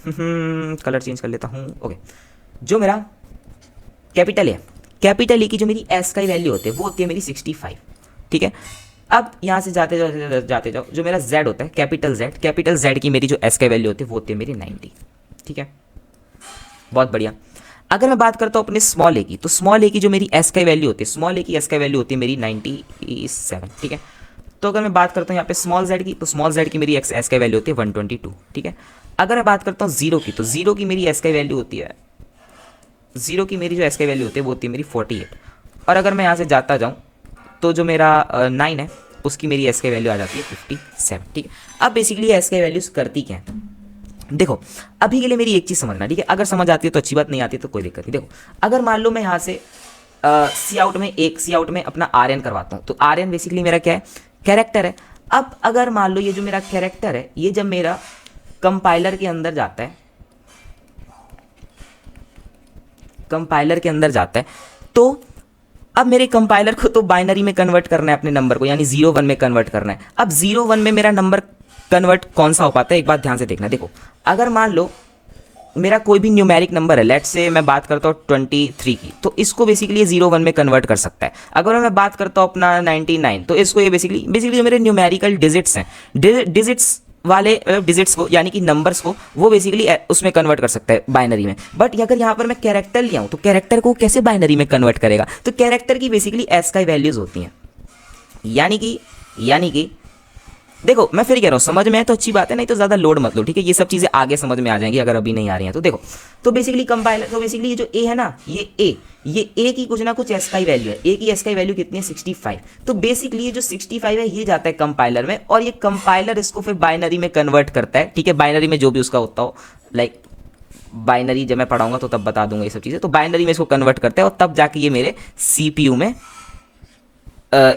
कलर चेंज कर लेता हूँ, ओके। जो मेरा कैपिटल है, कैपिटल ए की जो मेरी एसकाई वैल्यू होती है वो होती है मेरी 65, ठीक है। अब यहाँ से जाते जाओ जो मेरा जेड होता है कैपिटल जेड की मेरी जो एसकाई वैल्यू होती है वो होती है मेरी 90, ठीक है। बहुत बढ़िया। अगर मैं बात करता हूँ अपने स्मॉल ए की, तो स्मॉल ए की जो मेरी एसकाई वैल्यू होती है, स्मॉल ए की एसकाई वैल्यू होती है मेरी 97, ठीक है। तो अगर मैं बात करता हूँ यहाँ पे स्मॉल जेड की, तो स्मॉल जेड की मेरी एसकाई वैल्यू होती है 122, ठीक है। अगर मैं बात करता हूँ जीरो की, तो जीरो की मेरी एसकाई वैल्यू होती है, जीरो की मेरी जो एसकाई वैल्यू होती है वो होती है मेरी 48। और अगर मैं यहाँ से जाता जाऊँ तो जो मेरा 9 है उसकी मेरी एसकाई वैल्यू आ जाती है 57, ठीक है। अब बेसिकली एसकाई वैल्यूज करती क्या है, देखो अभी के लिए मेरी एक चीज़ समझना, ठीक है। अगर समझ आती है तो अच्छी बात, नहीं आती तो कोई दिक्कत नहीं। देखो अगर मान लो मैं यहाँ से सी आउट में अपना आर्यन करवाता हूँ, तो आर्यन बेसिकली मेरा क्या है, कैरेक्टर है। अब अगर मान लो ये जो मेरा कैरेक्टर है ये जब मेरा कंपाइलर के अंदर जाता है, तो अब मेरे कंपाइलर को तो बाइनरी में कन्वर्ट करना है अपने नंबर को, यानी 0 1 में कन्वर्ट करना है। अब 0 1 में मेरा नंबर कन्वर्ट कौन सा हो पाता है, एक बात ध्यान से देखना। देखो अगर मान लो मेरा कोई भी न्यूमेरिक नंबर है, लेट्स से मैं बात करता हूँ 23 की, तो इसको बेसिकली 0 1 में कन्वर्ट कर सकता है। अगर मैं बात करता हूँ अपना 99, तो इसको ये बेसिकली जो मेरे न्यूमेरिकल डिजिट्स हैं, डिजिट्स वाले डिजिट्स को यानी कि नंबर्स को वो बेसिकली उसमें कन्वर्ट कर सकता है बाइनरी में। बट अगर यहाँ पर मैं कैरेक्टर लिया हूँ तो कैरेक्टर को कैसे बाइनरी में कन्वर्ट करेगा, तो कैरेक्टर की बेसिकली एसकाई वैल्यूज होती हैं। यानी कि देखो मैं फिर कह रहा हूँ, समझ में है तो अच्छी बात है, नहीं तो ज़्यादा लोड मत लो, ठीक है। ये सब चीज़ें आगे समझ में आ जाएंगी अगर अभी नहीं आ रही हैं तो। देखो तो बेसिकली कंपाइलर, तो बेसिकली ये जो ए है ना, ये ए की कुछ ना कुछ एसकाई वैल्यू है। ए की एसकाई वैल्यू कितनी है, 65। तो बेसिकली ये जो 65 है ये जाता है कंपाइलर में, और ये कंपाइलर इसको फिर बाइनरी में कन्वर्ट करता है, ठीक है। बाइनरी में जो भी उसका होता हो, लाइक बाइनरी जब मैं पढ़ाऊंगा तो तब बता दूंगा ये सब चीज़ें। तो बाइनरी में इसको कन्वर्ट करता है और तब जाके ये मेरे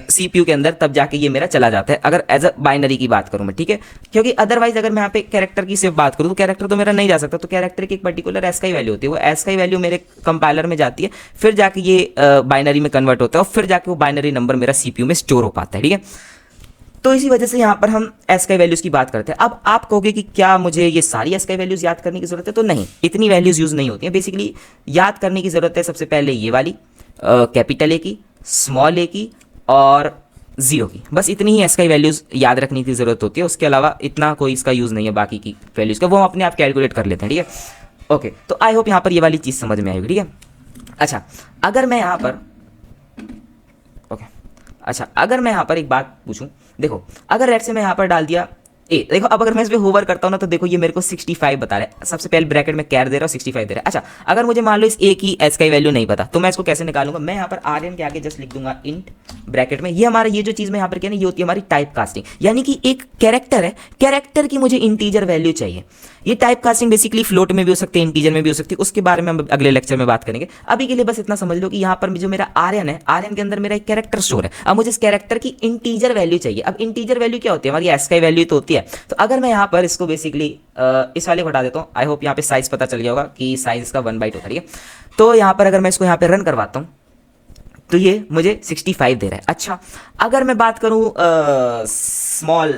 सीपीयू के अंदर तब जाके ये मेरा चला जाता है, अगर एज अ बाइनरी की बात करूं मैं, ठीक है। क्योंकि अदरवाइज अगर मैं यहाँ पे कैरेक्टर की सिर्फ बात करूं तो कैरेक्टर तो मेरा नहीं जा सकता। तो कैरेक्टर की एक पर्टिकुलर एसकाई वैल्यू होती है, वो एसकाई वैल्यू मेरे कंपाइलर में जाती है, फिर जाके ये बाइनरी में कन्वर्ट होता है और फिर जाके वो बाइनरी नंबर मेरा सीपीयू में स्टोर हो पाता है, ठीक है। तो इसी वजह से यहाँ पर हम एसकाई वैल्यूज की बात करते हैं। अब आप कहोगे कि क्या मुझे ये सारी एसकाई वैल्यूज याद करने की जरूरत है, तो नहीं, इतनी वैल्यूज यूज नहीं होती है। बेसिकली याद करने की जरूरत है सबसे पहले ये वाली कैपिटल ए की, स्मॉल ए की और 0 की, बस इतनी ही एसकाई वैल्यूज याद रखने की जरूरत होती है। उसके अलावा इतना कोई इसका यूज नहीं है बाकी की वैल्यूज का, वो हम अपने आप कैलकुलेट कर लेते हैं, ठीक है। ओके, तो आई होप यहाँ पर ये वाली चीज समझ में आएगी, ठीक है। अच्छा अगर मैं यहाँ पर एक बात पूछूं, देखो अगर लेट्स से मैं यहाँ पर डाल दिया ए, देखो अब अगर मैं इस पे होवर करता हूँ ना तो देखो ये मेरे को 65 बता रहा है। सबसे पहले ब्रैकेट में कैर दे रहा हूँ, 65 दे रहा है। अच्छा अगर मुझे मान लो इस ए की एसकाई वैल्यू नहीं पता तो मैं इसको कैसे निकालूंगा, मैं यहाँ पर आर्यन के आगे जस्ट लिख दूंगा इंट ब्रैकेट में। ये हमारा ये जो चीज मैं यहाँ पर कहना, ये होती है हमारी टाइप कास्टिंग, यानी कि एक कैरेक्टर है, कैरेक्टर की मुझे इंटीजर वैल्यू चाहिए। ये टाइप कास्टिंग बेसिकली फ्लोट में भी हो सकती है, इंटीजर में भी हो सकती है, उसके बारे में हम अगले लेक्चर में बात करेंगे। अभी के लिए बस इतना समझ लो कि यहाँ पर जो मेरा आर्यन है, आर्यन के अंदर मेरा एक कैरेक्टर स्टोर है। अब मुझे इस कैरेक्टर की इंटीजर वैल्यू चाहिए। अब इंटीजर वैल्यू क्या होती है, हमारी एसकाई वैल्यू तो होती है। तो अगर मैं यहाँ पर इसको बेसिकली इस वाले को हटा देता हूँ, आई होप यहाँ पे साइज पता चल गया होगा कि साइज इसका 1 बाइट होता है, ठीक है। तो यहाँ पर अगर मैं इसको यहाँ पे रन करवाता हूँ तो ये मुझे 65 दे रहा है। अच्छा अगर मैं बात करूँ स्मॉल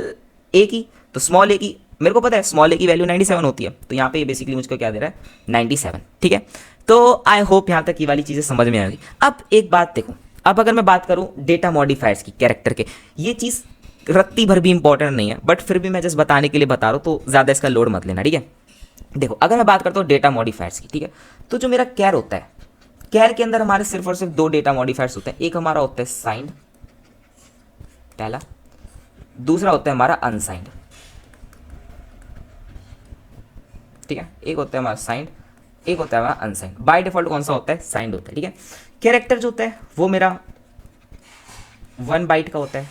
ए की, तो स्मॉल ए की मेरे को पता है स्मॉल ए की वैल्यू 97 होती है, तो यहाँ पे ये बेसिकली मुझको क्या दे रहा है 97, ठीक है। तो आई होप यहाँ तक ये वाली चीज़ें समझ में आ गई। अब एक बात देखो, अब अगर मैं बात करूँ डेटा मॉडिफायर्स की कैरेक्टर के, ये चीज़ रत्ती भर भी इंपॉर्टेंट नहीं है, बट फिर भी मैं जस्ट बताने के लिए बता रहा हूँ, तो ज़्यादा इसका लोड मत लेना, ठीक है। देखो अगर मैं बात करता हूँ डेटा मॉडिफायर्स की, ठीक है, तो जो मेरा कैर होता है, कैर के अंदर हमारे सिर्फ और सिर्फ दो डेटा मॉडिफायर्स होते हैं। एक हमारा होता है साइंड, पहला, दूसरा होता है हमारा अनसाइंड, ठीक है। एक होता है हमारा साइंड, एक होता है हमारा अनसाइंड। बाय डिफॉल्ट कौन सा होता है? साइंड होता है, ठीक है। कैरेक्टर जो होता है वो मेरा 1 बाइट का होता है,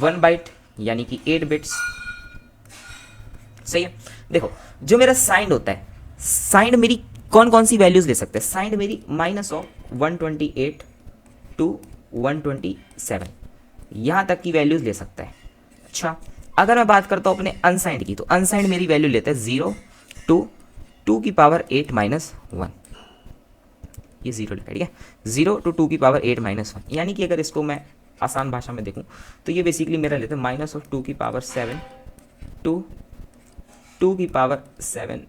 1 बाइट यानी कि 8 बिट्स, सही है। देखो जो मेरा साइंड होता है, साइंड मेरी कौन कौन सी वैल्यूज ले सकते हैं? साइंड मेरी -128 to 127 यहाँ तक की वैल्यूज ले सकता है। अच्छा, अगर मैं बात करता हूँ अपने अनसाइंड की, तो अनसाइंड मेरी वैल्यू लेता है 0 to 2⁻8 - 1, ये 0 लिखा है, ठीक है। 0 to 2⁻8 - 1 यानी कि अगर इसको मैं आसान भाषा में देखूं तो ये बेसिकली मेरा लेता है -2⁻7 to 2⁻7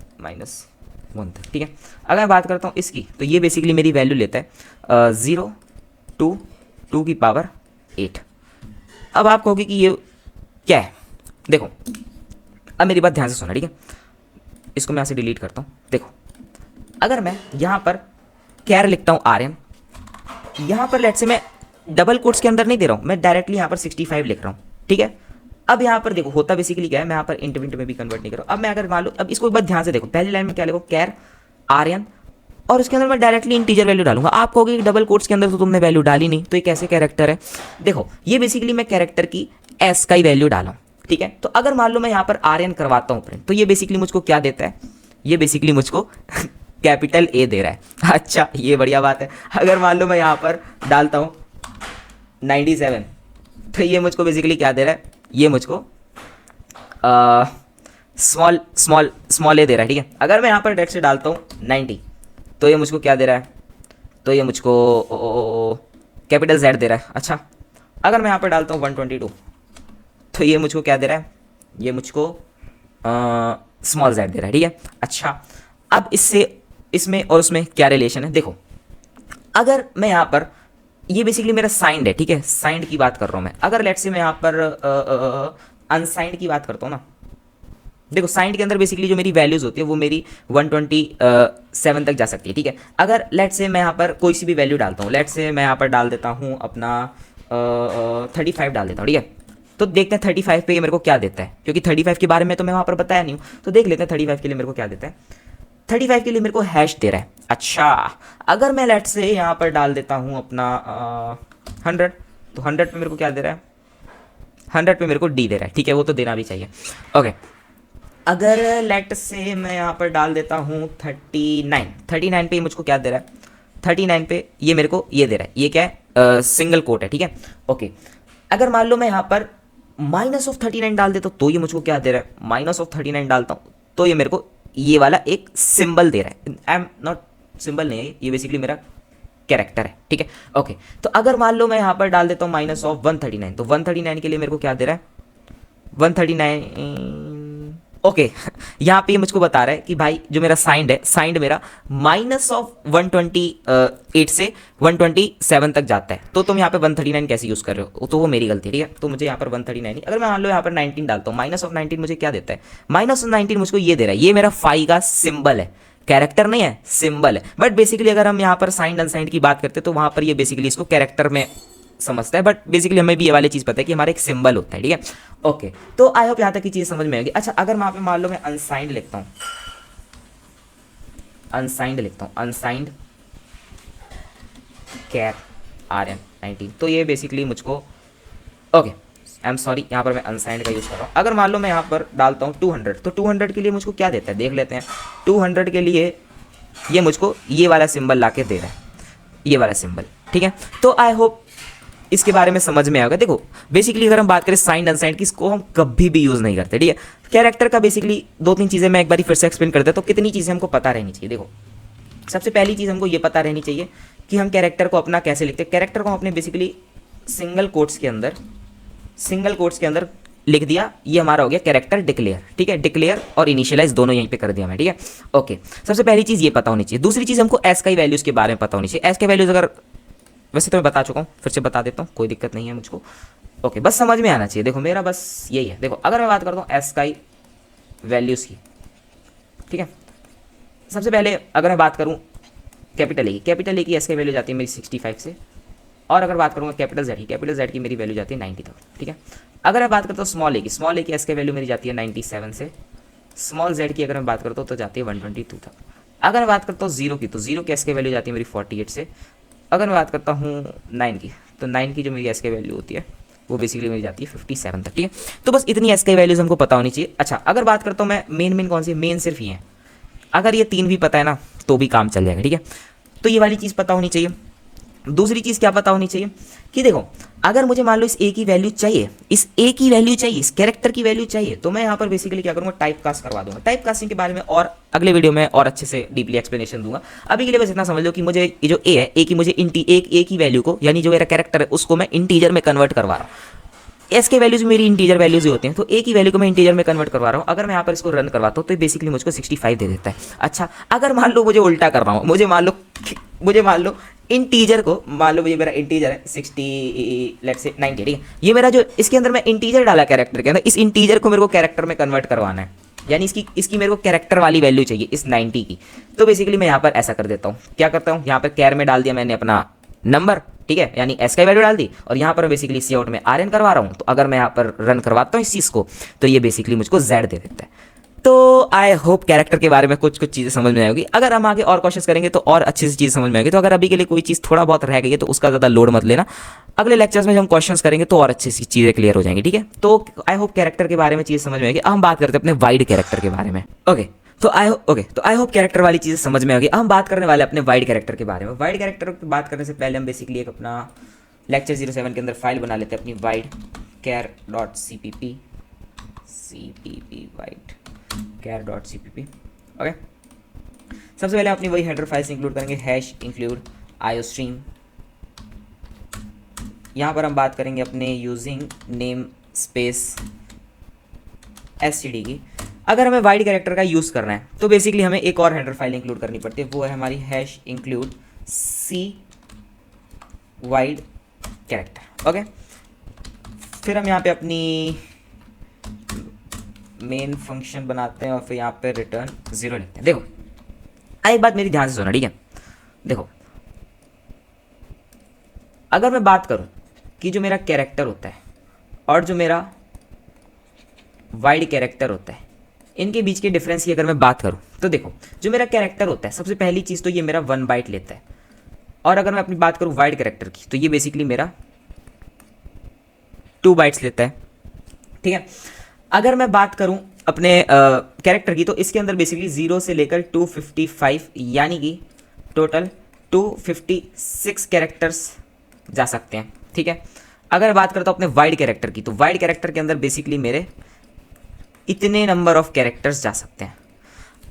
- 1 तक, ठीक है। अगर मैं बात करता हूँ इसकी, तो ये बेसिकली मेरी वैल्यू लेता है 0 to 2⁸। अब आप कहोगे कि ये क्या है? देखो अब मेरी बात ध्यान से सुना, ठीक है। इसको मैं यहाँ से डिलीट करता हूँ। देखो अगर मैं यहाँ पर कैर लिखता हूँ आर्यन, यहाँ पर लेट से मैं डबल कोट्स के अंदर नहीं दे रहा हूँ, मैं डायरेक्टली यहाँ पर 65 लिख रहा हूँ, ठीक है। अब यहाँ पर देखो होता बेसिकली क्या है, मैं यहाँ पर इंट विंट में भी कन्वर्ट नहीं कर रहा हूँ। अब मैं अगर मान लो, अब इसको एक बार ध्यान से देखो, पहली लाइन में क्या लिखो, कैर आर्यन, और उसके अंदर मैं डायरेक्टली इंटीजर वैल्यू डालूंगा। आप कहोगे कि डबल कोट्स के अंदर तो तुमने वैल्यू डाली नहीं, तो ये कैसे कैरेक्टर है? देखो ये बेसिकली मैं कैरेक्टर की एस का ही वैल्यू डाला हूँ, ठीक है। तो अगर मान लो मैं यहाँ पर आर्यन करवाता हूँ प्रिंट, तो ये बेसिकली मुझको क्या देता है? ये बेसिकली मुझको कैपिटल ए दे रहा है। अच्छा ये बढ़िया बात है। अगर मान लो मैं यहाँ पर डालता हूँ 97, तो ये मुझको बेसिकली क्या दे रहा है? ये मुझको स्मॉल ए दे रहा है, ठीक है। अगर मैं यहाँ पर डेट से डालता हूँ 90, तो ये मुझको क्या दे रहा है? तो ये मुझको कैपिटल जेड दे रहा है। अच्छा अगर मैं यहाँ पर डालता हूँ 122, तो ये मुझको क्या दे रहा है? ये मुझको स्मॉल जेड दे रहा है, ठीक है। अच्छा अब इसमें और उसमें क्या रिलेशन है? देखो अगर मैं यहाँ पर, ये बेसिकली मेरा साइंड है, ठीक है, साइंड की बात कर रहा हूँ मैं। अगर लेट्स से मैं यहाँ पर अनसाइंड की बात करता हूँ ना, देखो साइंड के अंदर बेसिकली जो मेरी वैल्यूज होती है वो मेरी 127 तक जा सकती है, ठीक है। अगर लेट्स से मैं यहाँ पर कोई सी भी वैल्यू डालता हूँ, लेट्स से मैं यहाँ पर डाल देता हूँ अपना 35 डाल देता हूँ, ठीक है। तो देखते हैं 35 पे ये मेरे को क्या देता है, क्योंकि 35 के बारे में तो मैं वहाँ पर बताया नहीं हूँ। तो देख लेते हैं 35 के लिए मेरे को क्या देता है। 35 के लिए मेरे को हैश दे रहा है। अच्छा अगर मैं लेट्स से यहाँ पर डाल देता हूँ अपना 100, तो 100 पे मेरे को क्या दे रहा है? 100 पे मेरे को डी दे रहा है, ठीक है, वो तो देना भी चाहिए। ओके अगर लेट से मैं यहाँ पर डाल देता हूँ 39 पे मुझको क्या दे रहा है? 39 पे ये मेरे को ये दे रहा है, ये क्या है? सिंगल कोट है, ठीक है। ओके अगर मान लो मैं यहाँ पर -39 डाल देता हूँ, तो ये मुझको क्या दे रहा है? -39 डालता हूँ तो ये मेरे को ये वाला एक सिंबल दे रहा है। आई एम नॉट, सिंबल नहीं है ये बेसिकली मेरा कैरेक्टर है, ठीक है। ओके तो अगर मान लो मैं यहाँ पर डाल देता हूँ -139, तो 139 के लिए मेरे को क्या दे रहा है? 139 ओके यहाँ पे मुझको बता रहा है कि भाई जो मेरा साइंड है, साइंड मेरा -128 से 127 तक जाता है। तो तुम यहाँ पे 139 कैसे यूज़ कर रहे हो? तो वो मेरी गलती है, ठीक है। तो मुझे यहाँ पर 139, अगर मैं मान लो यहाँ पर 19 डालता हूँ, -19 मुझे क्या देता है? -19 मुझको ये दे रहा है, ये मेरा फाई का सिंबल है, कैरेक्टर नहीं है, सिंबल है। बट बेसिकली अगर हम यहाँ पर साइंड अनसाइंड की बात करते हैं, तो वहाँ पर ये बेसिकली इसको कैरेक्टर में समझता है, बट बेसिकली हमें भी ये वाली चीज़ पता है कि हमारा एक सिंबल होता है, ठीक है। ओके तो आई होप यहाँ तक की चीज़ समझ में आएगी। अच्छा अगर वहाँ पे मान लो मैं अनसाइंड लिखता हूँ, अनसाइंड कैर आर्यन 19, तो ये बेसिकली मुझको ओके आई एम सॉरी, यहाँ पर मैं अनसाइंड का यूज़ कर रहा हूँ। अगर मान लो मैं यहाँ पर डालता हूँ 200, तो 200 के लिए मुझको क्या देता है? देख लेते हैं। 200 के लिए ये मुझको ये वाला सिंबल ला के दे रहा है, ये वाला सिंबल, ठीक है। तो आई होप इसके बारे में समझ में आएगा। देखो बेसिकली अगर हम बात करें साइंड अनसाइंड की, इसको हम कभी भी यूज़ नहीं करते, ठीक है। कैरेक्टर का बेसिकली 2-3 चीज़ें मैं एक बार फिर से एक्सप्लेन कर देता हूँ, तो कितनी चीज़ें हमको पता रहनी चाहिए। देखो सबसे पहली चीज़ हमको ये पता रहनी चाहिए कि हम कैरेक्टर को अपना कैसे लिखते हैं। कैरेक्टर को हम अपने बेसिकली सिंगल कोट्स के अंदर लिख दिया, ये हमारा हो गया कैरेक्टर डिक्लेयर, ठीक है। डिक्लेयर और इनिशियलाइज दोनों यहीं पे कर दिया मैं, ठीक है। ओके, सबसे पहली चीज़ ये पता होनी चाहिए। दूसरी चीज़ हमको एस का ही वैल्यूज़ के बारे में पता होनी चाहिए। एस के वैल्यूज़ अगर वैसे तो मैं बता चुका हूँ, फिर से बता देता हूँ, कोई दिक्कत नहीं है मुझको। ओके, बस समझ में आना चाहिए। देखो मेरा बस यही है। देखो अगर मैं बात करता हूँ एस का ही वैल्यूज़ की, ठीक है। सबसे पहले अगर मैं बात करूँ कैपिटल ए की एस की वैल्यू जाती है मेरी 65 से, और अगर बात करूँगा कैपिटल जेड की मेरी वैल्यू जाती है 90 तक, ठीक है। अगर मैं बात करता हूँ स्मॉल ए की एस की वैल्यू मेरी जाती है 97 से, स्मॉल जेड की अगर मैं बात करता हूँ तो जाती है 122 तक। अगर मैं बात करता हूँ जीरो की, तो जीरो की एस की वैल्यू जाती है मेरी 48 से। अगर मैं बात करता हूँ 9 की, तो 9 की जो मेरी एस की वैल्यू होती है वो बेसिकली मेरी जाती है 57 तक, ठीक है। तो बस इतनी एस की वैल्यूज़ हमको पता होनी चाहिए। अच्छा, अगर बात करता हूँ मैं मेन कौन सी, मेन सिर्फ ये है। अगर ये तीन भी पता है ना तो भी काम चल जाएगा, ठीक है। तो ये वाली चीज़ पता होनी चाहिए। दूसरी चीज़ क्या पता होनी चाहिए कि देखो अगर मुझे मान लो इस ए की वैल्यू चाहिए, इस कैरेक्टर की वैल्यू चाहिए, तो मैं यहाँ पर बेसिकली क्या करूँगा, टाइप कास्ट करवा दूंगा। टाइप कास्टिंग के बारे में और अगले वीडियो में और अच्छे से डीपली एक्सप्लेनेशन दूंगा। अभी के लिए बस इतना समझ लो कि मुझे ये जो ए है, ए की मुझे ए की वैल्यू को, यानी जो मेरा कैरेक्टर है उसको मैं इंटीजर में कन्वर्ट करवा रहा हूँ। एस के वैल्यूज मेरी इंटीजर वैल्यूज ही होती हैं, तो ए की वैल्यू को मैं इंटीजर में कन्वर्ट करवा रहा हूँ। अगर मैं यहाँ पर इसको रन करवाता हूँ तो बेसिकली मुझको 65 दे देता है। अच्छा, अगर मान लो मुझे उल्टा कर रहा हूँ, मुझे मान लो इंटीजर को, मान लो मुझे मेरा इंटीजर है 60 लेट्स से 90, ठीक है। ये मेरा जो इसके अंदर मैं इंटीजर डाला कैरेक्टर के अंदर, इस इंटीजर को मेरे को कैरेक्टर में कन्वर्ट करवाना है, यानी इसकी मेरे को कैरेक्टर वाली वैल्यू चाहिए इस 90 की। तो बेसिकली मैं यहाँ पर ऐसा कर देता हूँ, क्या करता हूँ, यहाँ पर कैर में डाल दिया मैंने अपना नंबर, ठीक है, यानी एस का वैल्यू डाल दी, और यहाँ पर बेसिकली सी आउट में आर एन करवा रहा हूँ। तो अगर मैं यहाँ पर रन करवाता हूँ इस चीज़ को, तो ये बेसिकली मुझको जेड दे देता है। तो आई होप कैरेक्टर के बारे में कुछ चीज़ें समझ में आएगी। अगर हम आगे और क्वेश्चन करेंगे तो और अच्छी सी चीज़ समझ में आएगी। तो अगर अभी के लिए कोई चीज़ थोड़ा बहुत रह गई है तो उसका ज़्यादा लोड मत लेना, अगले लेक्चर्स में जब हम क्वेश्चंस करेंगे तो और अच्छी सी चीज़ें क्लियर हो जाएंगी, ठीक है। तो आई होप कैरेक्टर के बारे में चीज़ समझ में आएगी। अब हम बात करते हैं अपने वाइड कैरेक्टर के बारे में। ओके, तो आई होप कैरेक्टर वाली चीज़ें समझ में आ गई। अब हम बात करने वाले अपने वाइड कैरेक्टर के बारे में। वाइड कैरेक्टर की बात करने से पहले हम बेसिकली एक अपना लेक्चर 07 के अंदर फाइल बना लेते हैं अपनी wide care.cpp wide care.cpp। Okay, सबसे पहले अपनी वही हेडर फाइल्स इंक्लूड करेंगे, हैश इंक्लूड iostream। यहाँ पर हम बात करेंगे अपने यूजिंग नेम स्पेस std की। अगर हमें वाइड कैरेक्टर का यूज़ करना है तो बेसिकली हमें एक और हेडर फाइल इंक्लूड करनी पड़ती है, वो है हमारी हैश इंक्लूड सी वाइड कैरेक्टर। ओके, फिर हम यहाँ पे अपनी मेन फंक्शन बनाते हैं और फिर यहाँ पे रिटर्न 0 लिखते हैं। देखो एक बात मेरी ध्यान से सुना, ठीक है। देखो अगर मैं बात करूँ कि जो मेरा कैरेक्टर होता है और जो मेरा वाइड कैरेक्टर होता है, इनके बीच के डिफरेंस की अगर मैं बात करूँ तो देखो जो मेरा कैरेक्टर होता है, सबसे पहली चीज़ तो ये मेरा 1 बाइट लेता है, और अगर मैं अपनी बात करूँ वाइड कैरेक्टर की तो ये बेसिकली मेरा 2 बाइट्स लेता है, ठीक है। अगर मैं बात करूं अपने कैरेक्टर की तो इसके अंदर बेसिकली 0 से लेकर 255 यानी कि टोटल 256 कैरेक्टर्स जा सकते हैं, ठीक है। अगर बात करता हूं अपने वाइड कैरेक्टर की तो वाइड कैरेक्टर के अंदर बेसिकली मेरे इतने नंबर ऑफ कैरेक्टर्स जा सकते हैं।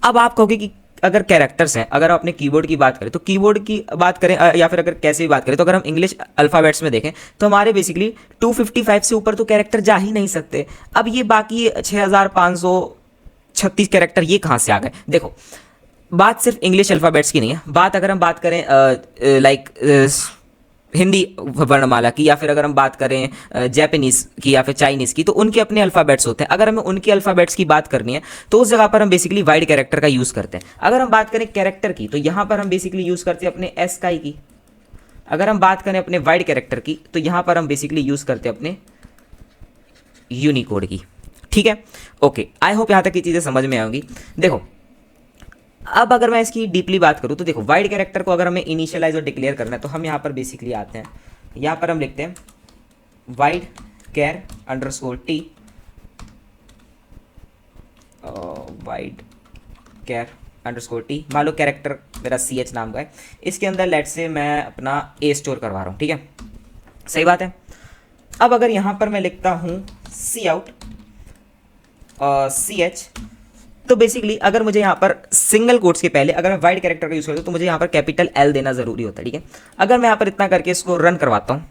अब आप कहोगे कि अगर कैरेक्टर्स हैं, अगर आप अपने कीबोर्ड की बात करें तो कीबोर्ड की बात करें या फिर अगर कैसे भी बात करें तो अगर हम इंग्लिश अल्फ़ाबेट्स में देखें तो हमारे बेसिकली 255 से ऊपर तो कैरेक्टर जा ही नहीं सकते। अब ये बाकी 6536 कैरेक्टर ये कहाँ से आ गए? देखो बात सिर्फ इंग्लिश अल्फ़ाबेट्स की नहीं है, बात अगर हम बात करें लाइक हिंदी वर्णमाला की, या फिर अगर हम बात करें जापानीज़ की या फिर चाइनीज़ की, तो उनके अपने अल्फ़ाबेट्स होते हैं। अगर हमें उनके अल्फ़ाबेट्स की बात करनी है तो उस जगह पर हम बेसिकली वाइड कैरेक्टर का यूज़ करते हैं। अगर हम बात करें कैरेक्टर की तो यहाँ पर हम बेसिकली यूज़ करते हैं अपने एसकाई की। अगर हम बात करें अपने वाइड कैरेक्टर की तो यहाँ पर हम बेसिकली यूज़ करते हैं अपने यूनिकोड की, ठीक है। ओके, आई होप यहाँ तक की चीज़ें समझ में आएंगी। देखो अब अगर मैं इसकी डीपली बात करूँ तो देखो वाइड कैरेक्टर को अगर हमें इनिशियलाइज और डिक्लेयर करना है तो हम यहाँ पर बेसिकली आते हैं, यहाँ पर हम लिखते हैं वाइड कैर अंडरस्कोर टी, वाइड कैर अंडरस्कोर टी। मान लो कैरेक्टर मेरा CH नाम का है, इसके अंदर लेट से मैं अपना A स्टोर करवा रहा हूँ, ठीक है, सही बात है। अब अगर यहाँ पर मैं लिखता हूँ सी आउट CH, तो बेसिकली अगर मुझे यहाँ पर सिंगल कोट्स के पहले अगर मैं वाइड कैरेक्टर का यूज़ करता हूँ तो मुझे यहाँ पर कैपिटल L देना ज़रूरी होता है, ठीक है। अगर मैं यहाँ पर इतना करके इसको रन करवाता हूँ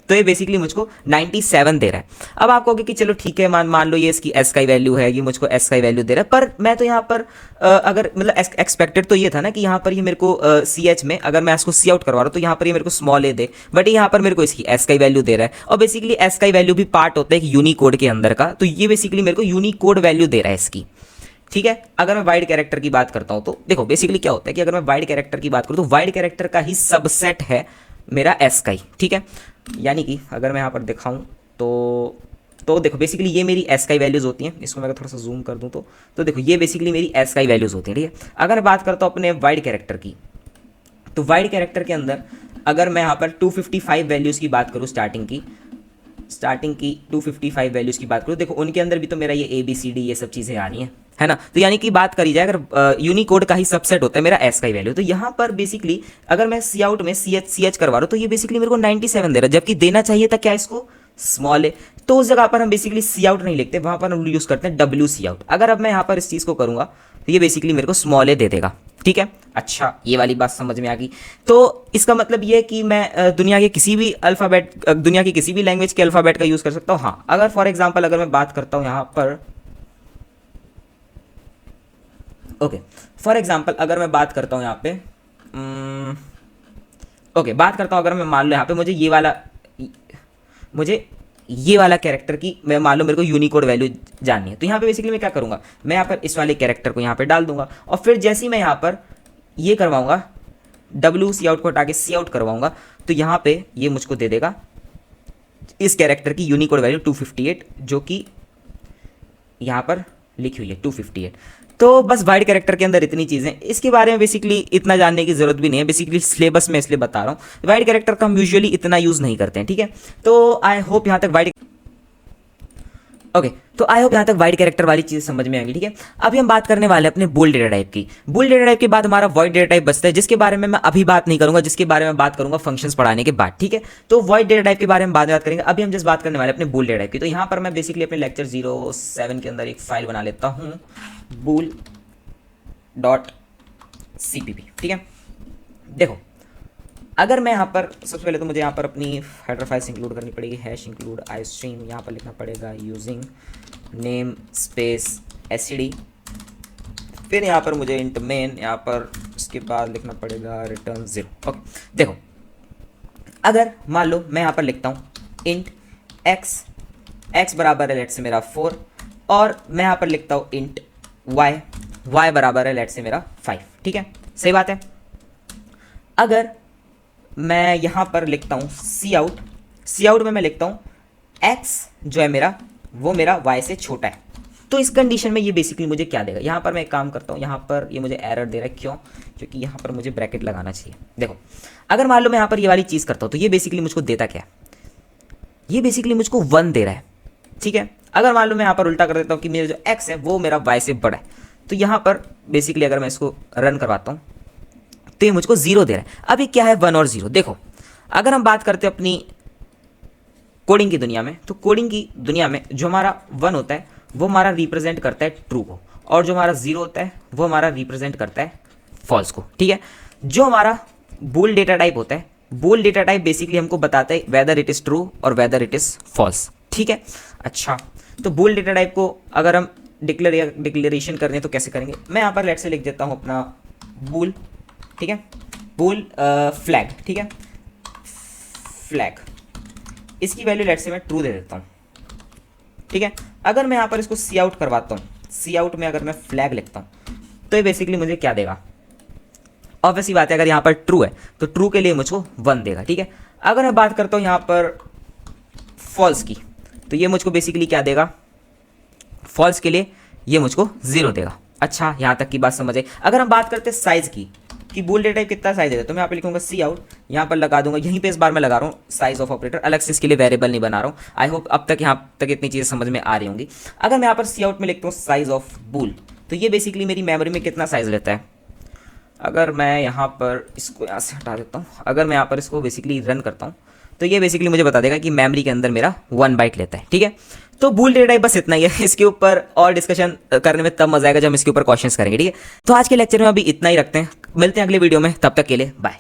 तो ये बेसिकली मुझको 97 दे रहा है। अब आप कहोगे कि चलो ठीक है, मान लो ये इसकी एस का वैल्यू है, ये मुझको एस का वैल्यू दे रहा है, पर मैं तो यहाँ पर अगर मतलब एक्सपेक्टेड तो ये था ना कि यहाँ पर ये मेरे को सी एच में अगर मैं इसको सी आउट करवा रहा हूँ तो यहाँ पर ये मेरे को स्मॉल ए दे, बट यहाँ पर मेरे को इसकी एस का वैल्यू दे रहा है। और बेसिकली एस का वैल्यू भी पार्ट होता है एक यूनिकोड के अंदर का, तो ये बेसिकली मेरे को यूनिकोड वैल्यू दे रहा है इसकी। ठीक है, अगर मैं वाइड कैरेक्टर की बात करता हूं तो देखो बेसिकली क्या होता है कि अगर मैं वाइड कैरेक्टर की बात करूं तो वाइड कैरेक्टर का ही सबसेट है मेरा एस का ही। ठीक है, यानी कि अगर मैं यहां पर दिखाऊं तो देखो बेसिकली ये मेरी एस का ही वैल्यूज होती हैं। इसको मैं थोड़ा सा जूम कर दूं तो देखो ये बेसिकली मेरी एस का ही वैल्यूज होती हैं। ठीक है, अगर मैं बात करता हूं अपने वाइड कैरेक्टर की, तो वाइड कैरेक्टर के अंदर अगर मैं यहाँ पर 255 वैल्यूज़ की बात करूँ स्टार्टिंग की 255 वैल्यूज़ की बात करूँ, देखो उनके अंदर भी तो मेरा ये ABCD ये सब चीज़ें आनी है ना। तो यानी कि बात करी जाए अगर यूनिकोड का ही सबसेट होता है मेरा एस का ही वैल्यू, तो यहाँ पर बेसिकली अगर मैं सी आउट में सी एच करवा रहा हूँ तो ये बेसिकली मेरे को 97 दे रहा है, जबकि देना चाहिए था क्या इसको स्मॉल ए। तो उस जगह पर हम बेसिकली सी आउट नहीं लिखते, वहाँ पर हम यूज़ करते हैं WC आउट। अगर अब मैं यहाँ पर इस चीज़ को करूँगा तो ये बेसिकली मेरे को स्मॉल ए दे देगा। ठीक है, अच्छा ये वाली बात समझ में आ गई। तो इसका मतलब ये है कि मैं दुनिया के किसी भी अल्फ़ाबेट दुनिया की किसी भी लैंग्वेज के अल्फ़ाबेट का यूज़ कर सकता हूँ। हाँ, अगर फॉर एग्जांपल अगर मैं बात करता हूँ यहाँ पर फॉर एग्जांपल अगर मैं बात करता हूँ यहाँ पे बात करता हूँ अगर मैं मान लो यहाँ पे मुझे ये वाला कैरेक्टर की मैं मान लो मेरे को यूनिकोड वैल्यू जाननी है, तो यहाँ पे बेसिकली मैं क्या करूँगा, मैं यहाँ पर इस वाले कैरेक्टर को यहाँ पे डाल दूंगा और फिर जैसे ही मैं यहाँ पर ये करवाऊँगा WC आउट को हटा के सी आउट करवाऊँगा तो यहाँ पे ये मुझको दे देगा इस कैरेक्टर की यूनिकोड वैल्यू 258, जो कि यहाँ पर लिखी हुई है 258। तो बस वाइड कैरेक्टर के अंदर इतनी चीज़ें, इसके बारे में बेसिकली इतना जानने की जरूरत भी नहीं है। बेसिकली सिलेबस में इसलिए बता रहा हूँ, वाइड कैरेक्टर का हम यूजुअली इतना यूज़ नहीं करते हैं। ठीक है, तो आई होप यहाँ तक वाइड कैरेक्टर वाली चीज़ समझ में आएगी। ठीक है, अभी हम बात करने वाले हैं अपने बूल डेटा टाइप की। बूल डेटा टाइप के बाद हमारा वॉइड डेटा टाइप बचता है, जिसके बारे में मैं अभी बात नहीं करूंगा, जिसके बारे में बात करूंगा फंक्शंस पढ़ाने के बाद। ठीक है, तो वॉइड डेटा टाइप के बारे में बाद में बात करेंगे। अभी हम जस्ट बात करने वाले अपने बूल डेटा टाइप की। तो यहाँ पर मैं बेसिकली अपने लेक्चर 07 के अंदर एक फाइल बना लेता हूँ bool.cpp। ठीक है, देखो अगर मैं यहाँ पर सबसे पहले तो मुझे यहाँ पर अपनी हेडर फाइल्स इंक्लूड करनी पड़ेगी, हैश इंक्लूड iStream, यहाँ पर लिखना पड़ेगा यूजिंग नेम स्पेस std, फिर यहाँ पर मुझे इंट मेन, यहाँ पर उसके बाद लिखना पड़ेगा रिटर्न 0। ओके, देखो अगर मान लो मैं यहाँ पर लिखता हूँ इंट x बराबर है लेट से मेरा 4 और मैं यहाँ पर लिखता हूँ इंट y बराबर है लेट से मेरा 5। ठीक है, सही बात है। अगर मैं यहाँ पर लिखता हूँ सी आउट में मैं लिखता हूँ x जो है मेरा वो मेरा y से छोटा है, तो इस कंडीशन में ये बेसिकली मुझे क्या देगा। यहाँ पर मैं एक काम करता हूँ, यहाँ पर ये मुझे एरर दे रहा है, क्यों? क्योंकि यहाँ पर मुझे ब्रैकेट लगाना चाहिए। देखो अगर मान लो मैं यहाँ पर ये वाली चीज़ करता हूँ तो ये बेसिकली मुझको देता क्या है, ये बेसिकली मुझको 1 दे रहा है। ठीक है, अगर मान लो मैं यहाँ पर उल्टा कर देता हूँ कि मेरा जो x है वो मेरा y से बड़ा है, तो यहाँ पर बेसिकली अगर मैं इसको रन करवाता हूँ तो ये मुझको 0 दे रहा है। अब ये क्या है 1 और 0। देखो अगर हम बात करते हैं अपनी कोडिंग की दुनिया में, तो कोडिंग की दुनिया में जो हमारा 1 होता है वो हमारा रिप्रेजेंट करता है ट्रू को, और जो हमारा 0 होता है वो हमारा रिप्रेजेंट करता है फॉल्स को। ठीक है, जो हमारा बूल डेटा टाइप होता है, बूल डेटा टाइप बेसिकली हमको बताता है वेदर इट इज़ ट्रू और वेदर इट इज़ फॉल्स। ठीक है, अच्छा तो बूल डेटा टाइप को अगर हम डिक्लेरेशन करने हैं तो कैसे करेंगे, मैं यहाँ पर लेट से लिख देता हूँ अपना बूल। ठीक है, बूल फ्लैग। ठीक है, फ्लैग, इसकी वैल्यू लेट से मैं ट्रू दे देता हूँ। ठीक है, अगर मैं यहाँ पर इसको सी आउट करवाता हूँ, सी आउट में अगर मैं फ्लैग लिखता हूँ तो ये बेसिकली मुझे क्या देगा, ऑब्वियसली बात है अगर यहाँ पर ट्रू है तो ट्रू के लिए मुझको 1 देगा। ठीक है, अगर मैं बात करता हूँ यहाँ पर फॉल्स की तो ये मुझको बेसिकली क्या देगा, फॉल्स के लिए ये मुझको 0 देगा। अच्छा, यहाँ तक की बात समझ आई। अगर हम बात करते हैं साइज की कि बूल डेटा टाइप कितना साइज है, तो मैं यहाँ पे लिखूंगा सी आउट, यहाँ पर लगा दूंगा, यहीं पे इस बार मैं लगा रहा हूँ साइज ऑफ ऑपरेटर, अलग से इसके लिए वेरिएबल नहीं बना रहा हूँ। आई होप अब तक यहाँ तक इतनी चीज़ें समझ में आ रही होंगी। अगर मैं यहाँ पर सी आउट में लिखता हूँ साइज ऑफ बूल, तो ये बेसिकली मेरी मेमोरी में कितना साइज लेता है। अगर मैं यहाँ पर इसको यहाँ से हटा देता हूँ, अगर मैं यहाँ पर इसको बेसिकली रन करता हूँ तो ये बेसिकली मुझे बता देगा कि मेमोरी के अंदर मेरा 1 बाइट लेता है। ठीक है, तो बूल डेटा टाइप बस इतना ही है। इसके ऊपर और डिस्कशन करने में तब मजा आएगा जब हम इसके ऊपर क्वेश्चंस करेंगे। ठीक है, तो आज के लेक्चर में अभी इतना ही रखते हैं, मिलते हैं अगले वीडियो में, तब तक के लिए बाय।